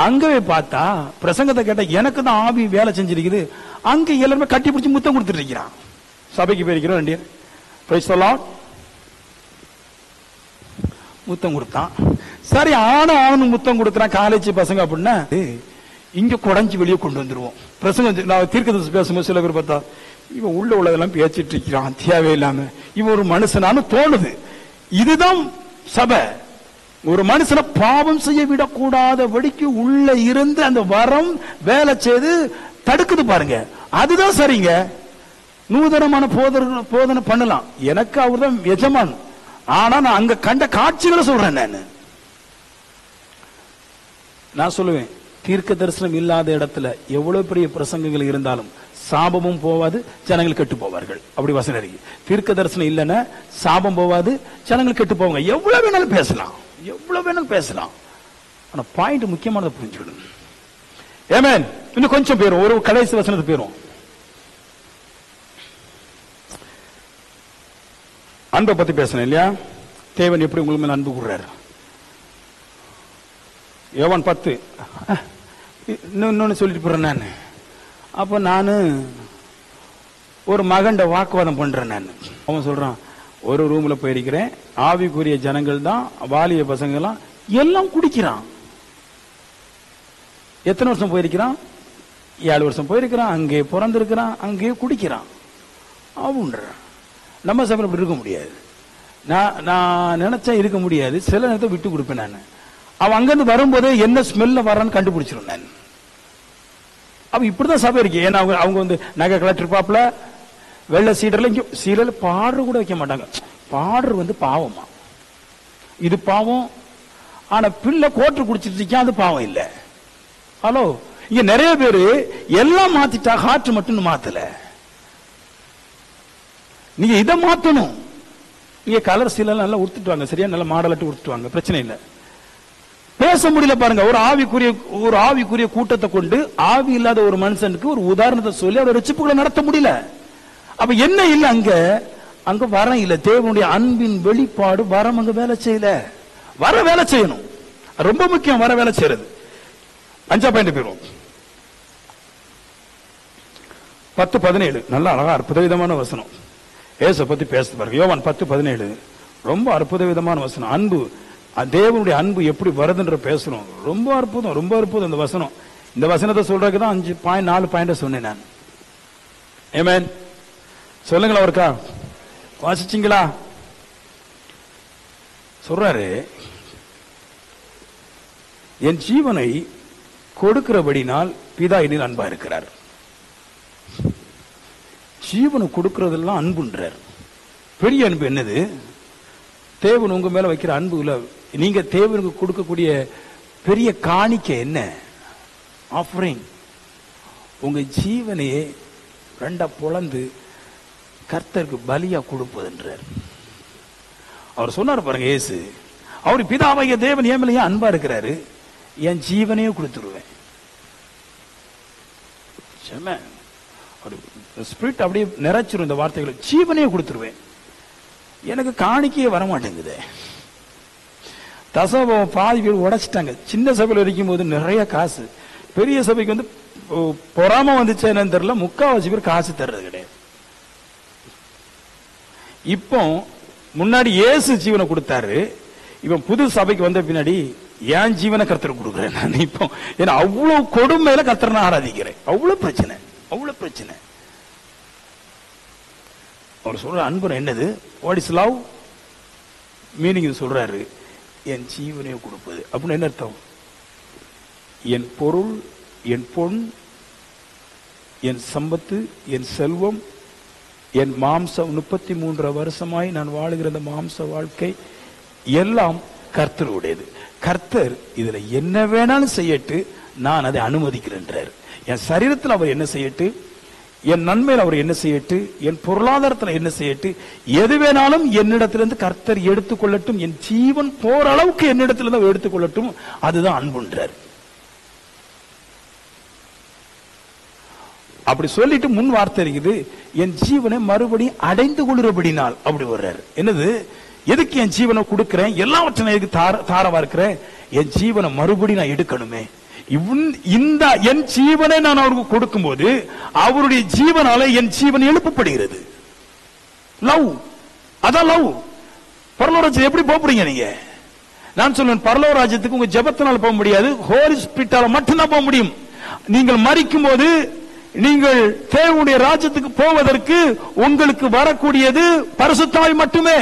அங்கவே பார்த்தா பிரசங்கத்தை கேட்டா எனக்கு தான் ஆவி வேலை செஞ்சிருக்குது. அங்க எல்லாருமே கட்டி பிடிச்சி முத்தம் கொடுத்துட்டு இருக்கிறான். சபைக்கு போயிருக்கிறோம், ரெண்டு பிரைஸ் தி லார்ட், முத்தம் கொடுத்தான். சரி, ஆணும் முத்தம் கொடுக்குறான் காலேஜ் பசங்க அப்படின்னா இங்க குடஞ்சி வெளியே கொண்டு வந்துருவோம். பிரசங்கம் நான் தீர்க்கதரிசி பேசும்போது சில பேர் பார்த்தா இவன் உள்ள உள்ளதெல்லாம் பேசிட்டு இருக்கிறான் தேவையில்லாம, இவன் ஒரு மனுஷனானு தோணுது. இதுதான் சபை. ஒரு மனுஷனை பாவம் செய்ய விடக்கூடாதபடிக்கு உள்ள இருந்து அந்த வரம் வேலை செய்து தடுக்குது பாருங்க, அதுதான் சரிங்க. நூதனமான போதனை பண்ணலாம், எனக்கு அவர் தான் எஜமான். ஆனா நான் அங்க கண்ட காட்சிகளை சொல்றேன். நான் சொல்லுவேன், தீர்க்க தரிசனம் இல்லாத இடத்துல எவ்வளவு பெரிய பிரசங்கங்கள் இருந்தாலும் சாபமும் போவாது, ஜனங்கள் கெட்டு போவார்கள். அப்படி வசனம் இருக்கு. தீர்க்க தரிசனம் இல்லைன்னா சாபம் போவாது, ஜனங்கள் கெட்டு போவாங்க. எவ்வளவு வேணாலும் பேசலாம், எவ்வளவு வேணாலும் பேசலாம். ஆனா பாயிண்ட் முக்கியமானதை புரிஞ்சுக்கணும். ஆமென். இன்னும் கொஞ்சம் பேரும் ஒரு கடைசி வசனத்தை பேரும். அன்பை பத்தி பேசணும் இல்லையா? தேவன் எப்படி உங்களுக்கு மேல அன்பு கூறுறாரு. யோவான் 10 இன்னொன்னு சொல்லிட்டு போறேன் நான். அப்ப நானு ஒரு மகண்ட வாக்குவாதம் பண்றேன் நான். அவன் சொல்றான், ஒரு ரூம்ல போயிருக்கிறேன், ஆவிக்குரிய ஜனங்கள் தான் வாலிய பசங்க எல்லாம் குடிக்கிறான். எத்தனை வருஷம் போயிருக்கிறான்? 7 வருஷம் போயிருக்கிறான். அங்கே பிறந்திருக்கிறான், அங்கே குடிக்கிறான். அப்படின்ற நம்ம சபையில் இப்படி இருக்க முடியாது. நான் நினைச்சா இருக்க முடியாது. சில நேரத்தை விட்டு கொடுப்பேன் நான். அவன் அங்கிருந்து வரும்போது என்ன ஸ்மெல்ல வரான்னு கண்டுபிடிச்சிடும் நான். அப்ப இப்படிதான் சபை இருக்கு. ஏன்னா அவங்க வந்து நகை கலெக்டர் பாப்புல வெள்ள சீடர்ல இங்க சீடர்ல பாடர் கூட வைக்க மாட்டாங்க. பாடர் வந்து பாவமா, இது பாவம். ஆனா பிள்ளை கோட்டர் குடிச்சிட்டு இருக்கா, அது பாவம் இல்ல. ஹலோ, இங்க நிறைய பேரு எல்லாம் மாத்திட்டா, ஹார்ட் மட்டும் மாத்தல. நீங்க இதை மாத்தணும். நீங்க கலர் சீல நல்லா உடுத்துட்டு வாங்க, சரியா நல்லா மாடலட்டு உடுத்துட்டு வாங்க, பிரச்சனை இல்லை. பேச முடியல பாருங்க. ஒரு ஆவிக்குரிய கூட்டத்தை கொண்டு ஆவி இல்லாத ஒரு மனுஷனுக்கு ஒரு உதாரணத்தை சொல்லி அவருடைய ரட்சிப்புகளை நடத்த முடியல. அப்ப என்ன இல்ல, அங்க வரம் இல்ல. தேவனுடைய அன்பின் வெளிப்பாடு வரம் அங்க வேலை செய்யல. வர வேலை செய்யணும், ரொம்ப முக்கியம். வர வேலை செய்யறது. 5 பாயிண்ட் போயிடும். 10:17 நல்ல அழகா அற்புத விதமான வசனம். ஏசு பத்தி பேச பாருங்க. யோவான் 10:17 ரொம்ப அற்புத விதமான வசனம். அன்பு, தேவனுடைய அன்பு எப்படி வருதுன்ற பேசணும். ரொம்ப அற்புதம், ரொம்ப அற்புதம் இந்த வசனம். இந்த வசனத்தை சொல்றதுக்கு தான் 4 பாயிண்ட் சொன்னேன் நான். ஆமென். சொல்லுங்களா ஒருக்கா, வாசிச்சீங்களா? சொல்றாரு, என் ஜீவனை கொடுக்கிறபடினால் பிதா என்னில் அன்பா இருக்கிறார். ஜீவனை கொடுக்கிறதெல்லாம் அன்புன்றார். பெரிய அன்பு என்னது? தேவன் உங்க மேல வைக்கிற அன்பு இல்ல. நீங்க தேவனுக்கு கொடுக்கக்கூடிய பெரிய காணிக்கை என்ன? ஆஃபரிங். உங்க ஜீவனையே 2 பொளந்து கர்த்தருக்கு பலியா கொடுப்பதுன்றார். அவர் சொன்னார் பாருங்க, இயேசு, அவர் பிதாவாகிய தேவன் என் மேல ஏன் அன்பா இருக்கிறாரு, என் ஜீவனையே கொடுத்துருவேன். ஸ்பிரிட் அப்படியே நிறைச்சிரும் இந்த வார்த்தைகளை. ஜீவனையே கொடுத்துருவேன். எனக்கு காணிக்கையே வரமாட்டேங்குது. தசமபாகம் பாதி பேர் உடைச்சிட்டாங்க. சின்ன சபையில் இருக்கும் போது நிறைய காசு, பெரிய சபைக்கு வந்து பொறாம வந்துச்சு என்னன்னு தெரியல, முக்காவாசி பேர் காசு தர்றது கிடையாது. இப்போ முன்னாடி இயேசு ஜீவனை கொடுத்தாரு, இப்ப புது சபைக்கு வந்த பின்னாடி என் ஜீவனை கர்த்தர் கொடுக்குறேன் நான். இப்போ ஏன்னா அவ்வளவு கொடுமையில கர்த்தரை நான் ஆராதிக்கிறேன். அவ்வளவு பிரச்சனை, அவ்வளவு பிரச்சனை. அவர் சொல்ற அன்பு என்னது? வாட் இஸ் லவ் மீனிங் சொல்றாரு, என் ஜீவனையும் கொடுப்பது. அப்படின்னு என்ன அர்த்தம்? என் பொருள், என் பொன், என் சம்பத்து, என் செல்வம், என் மாம்சம், 33 வருஷமாய் நான் வாழுகிற அந்த மாம்ச வாழ்க்கை எல்லாம் கர்த்தருடையது. கர்த்தர் இதுல என்ன வேணாலும் செய்யட்டு, நான் அதை அனுமதிக்கிறேன்றார். என் சரீரத்தில் அவர் என்ன செய்யட்டு, என் நன்மையில் அவர் என்ன செய்யட்டு, என் பொருளாதாரத்தில் என்ன செய்யட்டு, எது வேணாலும் என்னிடத்திலிருந்து கர்த்தர் எடுத்துக்கொள்ளட்டும், என் ஜீவன் போற அளவுக்கு என்னிடத்திலிருந்து எடுத்துக்கொள்ளட்டும். அதுதான் அன்புன்றார். அப்படி சொல்லிட்டு முன் வார்த்தை இருக்குது, என் ஜீவனை மறுபடியும் அடைந்து கொள்ளுறபடினால். அப்படி வர்றாரு. என்னது? எதுக்கு என் ஜீவனை கொடுக்கிறேன், எல்லாவற்றையும் எதுக்கு தாரவா இருக்கிறேன்? என் ஜீவனை மறுபடியும் நான் எடுக்கணுமே. இந்த என் ஜீவனை நான் அவருக்கு கொடுக்கும் போது அவருடைய ஜீவனால என் ஜீவன் எழுப்பப்படுகிறது. லவ், அதான் லவ். பரலோக ராஜ்யத்துக்கு எப்படி போறீங்க நீங்க? நான் சொல்லுவேன், பரலோக ராஜ்யத்துக்கு உங்க ஜெபத்தினால் போக முடியாது, ஹோலி ஸ்பிரிட்டால மட்டும்தான் போக முடியும். நீங்கள் மரிக்கும் போது நீங்கள் தேவனுடைய ராஜ்யத்துக்கு போவதற்கு உங்களுக்கு வரக்கூடியது பரிசுத்த ஆவி மட்டுமே.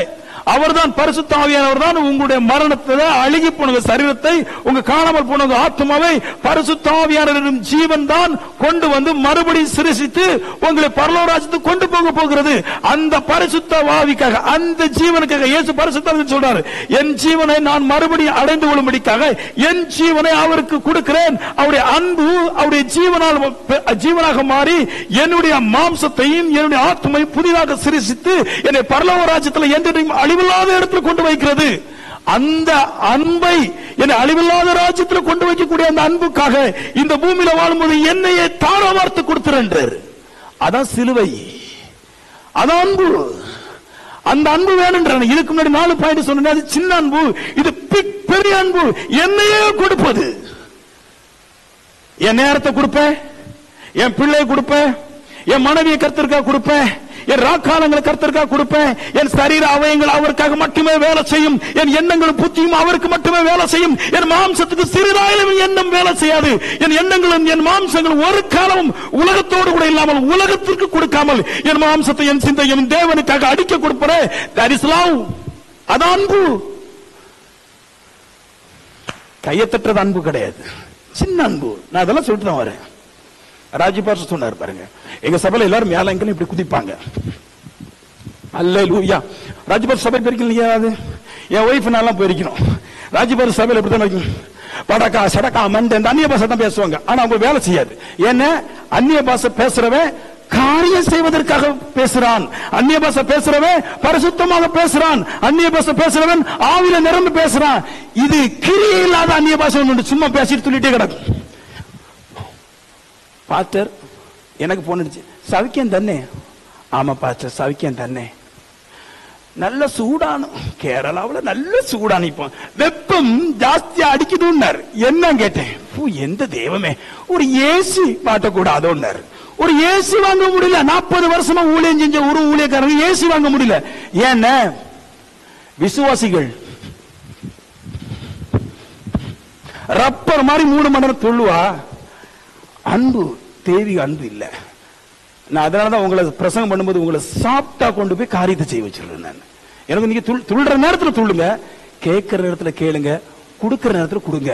அவர்தான் பரிசுத்த ஆவியானவர் தான் உங்களுடைய மரணத்தை, அழுகி போன சரீரத்தை, உங்க காணாமல் போன ஆத்மாவை பரிசுத்த ஆவியானவரின் ஜீவன் தான் கொண்டு வந்து மறுபடியும் சிருஷ்டித்து உங்களை பரலோக ராஜ்யத்துக்கு கொண்டு போக போகிறது. அந்த பரிசுத்த ஆவிக்காக, அந்த ஜீவனுக்காக இயேசு பரிசுத்த ஆவி சொல்றாரு, என் ஜீவனை நான் மறுபடியும் அடைந்து கொள்ளும்படிக்காக என் ஜீவனை அவருக்கு கொடுக்கிறேன். அவருடைய அன்பு அவருடைய ஜீவனாக மாறி என்னுடைய மாம்சத்தையும் என்னுடைய ஆத்மையும் புதிதாக சிருஷ்டித்து என்னை பரலோக ராஜ்யத்தில் என்றைக்கும் அழிவில்லாத இடத்துல கொண்டு வைக்கிறது. அந்த அன்பை என்னை அழிவில்லாத ராஜ்யத்தில் கொண்டு வைக்கக்கூடிய அந்த அன்புக்காக இந்த பூமியில வாழும்போது என்னையே தாராவார்த்து கொடுத்துறேன்றார். அதான் சிலுவை, அதான் அன்பு. அந்த அன்பு வேணும்ன்றான. இதுக்கு முன்னாடி 4 பாயிண்ட் சொன்னேன், அது சின்ன அன்பு, இது பெரிய அன்பு. என்னையே கொடுப்பது. என் நேரத்தை கொடுப்பேன், என் பிள்ளையை கொடுப்பேன், என் மனைவியை கர்த்தருக்காக கொடுப்பேன், என் ராக்காலங்களை கர்த்தருக்காக கொடுப்பேன், என் சரீர அவயங்கள் அவருக்காக மட்டுமே வேலை செய்யும், என் எண்ணங்களும் புத்தியும் அவருக்கு மட்டுமே வேலை செய்யும், என் மாம்சத்துக்கு சிறிதாயிரம் எண்ணம் வேலை செய்யாது, என் எண்ணங்களும் என் மாம்சங்களும் ஒரு காலமும் உலகத்தோடு கூட இல்லாமல் உலகத்திற்கு கொடுக்காமல் என் மாம்சத்தை என் சிந்தை என் தேவனுக்காக அடிக்க கொடுப்பேன். That is love. அது அன்பு. கையத்தற்றது அன்பு கிடையாது, சின்ன அன்பு. நான் அதெல்லாம் சொல்லிட்டு தான் வரேன். ராஜ்யபாஷ சொன்னார் பாருங்க, எங்க சபையில எல்லாரும் மேல எங்க இப்படி குதிப்பாங்க. அல்லேலூயா. ராஜ்யபாஷ சபை போயிருக்கீங்க? என் ஒய்ஃப் நான்லாம் போயிருக்கணும். ராஜ்யபாஷ சபையில இப்படித்தான் படக்கா சடக்கா மண்ட அந்நிய பாஷை தான் பேசுவாங்க. ஆனா அவங்க வேலை செய்யாது. ஏன்னா அந்நிய பாஷை பேசுறவன் காரியம் செய்வதற்காக பேசுறான், அந்நிய பாஷை பேசுறவன் பரிசுத்தமாக பேசுறான், அந்நிய பாஷை பேசுறவன் ஆவில நிரம்பி பேசுறான். இது கிரியை இல்லாத அந்நிய பாஷை ஒன்று, சும்மா பேசிட்டு சொல்லிட்டே கிடக்கு. பாஸ்டர் எனக்கு போன் அடிச்சு, சவிக்கியம் தானே? ஆமா பாஸ்டர் சவிக்கியம் தானே. நல்ல சூடான கேரளாவில் நல்ல சூடான, இப்போ வெப்பம் ஜாஸ்தியா அடிக்குதுன்னாரு. என்ன கேட்டேன், எந்த தெய்வமே ஒரு ஏசி மாட்டக்கூடாதோன்னாரு. ஒரு ஏசி வாங்க முடியல. 40 வருஷமா ஊழியம் செஞ்ச ஒரு ஊழியக்காரங்க ஏசி வாங்க முடியல. ஏன்னா விசுவாசிகள் ரப்பர் மாதிரி 3 மணி நேரம் துள்ளுவா. அன்பு தெய்வீக அன்பு இல்ல. நான் அதனாலதான் உங்களை பிரசங்கம் பண்ணும்போது உங்களை சாப்பிட்டா கொண்டு போய் காரியத்தை செய்ய வச்சிருக்கேன். நான் எனக்கு நீங்க துள்ளுற நேரத்தில் துள்ளுங்க, கேட்கிற நேரத்துல கேளுங்க, கொடுக்கிற நேரத்துல கொடுங்க.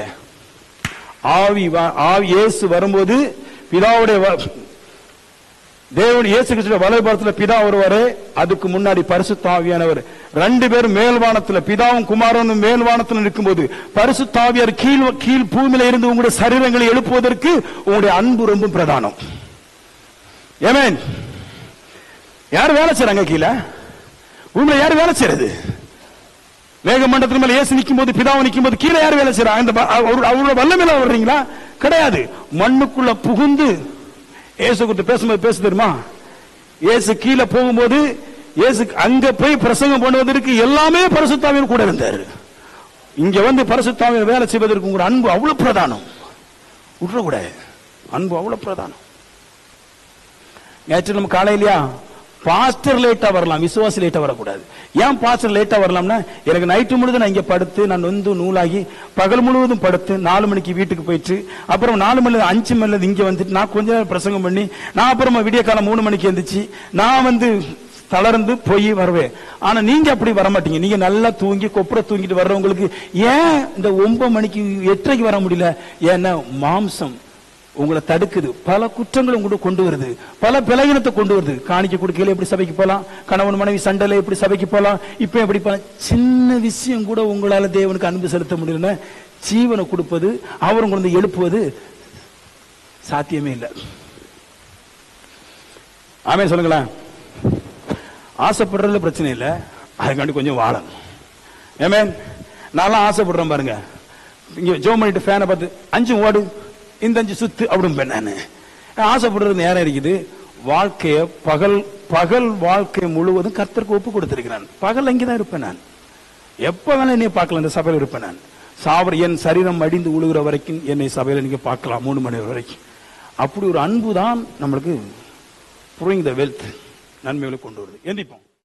ஆவி இயேசு வரும்போது பிதாவுடைய தேவன் இயேசு கிறிஸ்துவின் வலதுபாரத்தில் பிதா வருவாரு, அதுக்கு முன்னாடி பரிசுத்த ஆவியானவர் 2 பேரும் மேல்வானத்தில், பிதாவும் குமாரனும் மேல்வானத்தில் இருக்கும்போது பரிசுத்த ஆவியார் கீழ் பூமியில இருந்து உங்களுடைய சரீரங்களை எழுப்புவதற்கு உங்களுடைய அன்பு ரொம்ப பிரதானம். ஆமென். யார் வேலை செய்றாங்க கீழே? பூமியில யார் வேலை செய்யறது? மேகமண்டலத்தின் மேல இயேசு நிற்கும் போது, பிதாவை நிற்கும் போது கீழே யார் வேலை செய்யறாங்க? அவரோட வல்லமையில வர்றீங்களா? கிடையாது. மண்ணுக்குள்ள புகுந்து இயேசு குறித்து பேசும்போது பேச தெரியுமா? இயேசு கீழே போகும்போது இயேசு அங்க போய் பிரசங்கம் பண்ணுவதற்கு எல்லாமே பரிசுத்தாவியர் கூட இருந்தாரு. இங்க வந்து பரிசுத்தாவியர் வேலை செய்வதற்கு உங்க அன்பு அவ்வளவு பிரதானம். விட்டுறக்கூடாது, அன்பு அவ்வளவு பிரதானம். நேற்று நம்ம காலையிலயா பாஸ்டர் லேட்டா வரலாம், விசுவாசி லேட்டா வரக்கூடாது. ஏன் பாஸ்டர் லேட்டா வரலாம்னா, எனக்கு நைட்டு முழுதும் நான் இங்க படுத்து நான் வந்து நூலாகி பகல் முழுவதும் படுத்து 4 மணிக்கு வீட்டுக்கு போயிட்டு அப்புறம் 4 மணி 5 மணி இங்க வந்துட்டு நான் கொஞ்ச நேரம் பிரசங்கம் பண்ணி நான் அப்புறமா விடிய காலம் 3 மணிக்கு எழுந்துச்சு நான் வந்து தளர்ந்து போய் வருவேன். ஆனா நீங்க அப்படி வர மாட்டீங்க. நீங்க நல்லா தூங்கி கொப்புற தூங்கிட்டு வர்றவங்களுக்கு ஏன் இந்த 9 மணிக்கு 8:30 வர முடியல? ஏன்னா மாம்சம் உங்களை தடுக்குது, பல குற்றங்களை உங்களுக்கு கொண்டு வருது, பல பலகீனத்தை கொண்டு வருது. காணிக்க கொடுக்கையில எப்படி சபைக்கு போலாம், கணவன் மனைவி சண்டையில எப்படி சபைக்கு போலாம், இப்ப எப்படி போலாம். சின்ன விஷயம் கூட உங்களால தேவனுக்கு அன்பு செலுத்த முடியல. ஜீவனை கொடுப்பது, அவர் உங்களை எழுப்புவது சாத்தியமே இல்லை. ஆமே சொல்லுங்களேன். ஆசைப்படுறதுல பிரச்சனை இல்லை, அதுக்காண்டி கொஞ்சம் வாழணும். ஏமே நான் ஆசைப்படுறேன் பாருங்க. இங்க ஜோ பண்ணிட்டு ஃபேனை பார்த்து 5 ஓடு இந்த 5 சுத்து அப்படின்னு நான் ஆசைப்படுறது நேரம் இருக்குது. வாழ்க்கைய பகல் வாழ்க்கை முழுவதும் கர்த்தருக்கு ஒப்பு கொடுத்திருக்கிறான். பகல் அங்கேதான் இருப்பேன் நான். எப்ப வேணா என்னை பார்க்கலாம், இந்த சபையில் இருப்பேன் நான். என் சரீரம் அடிந்து உழுகிற வரைக்கும் என்னை சபையில நீங்க பார்க்கலாம் 3 மணி வரைக்கும். அப்படி ஒரு அன்பு தான் நம்மளுக்கு bring the wealth, நன்மைகளை கொண்டு வருது. எந்திப்போம்.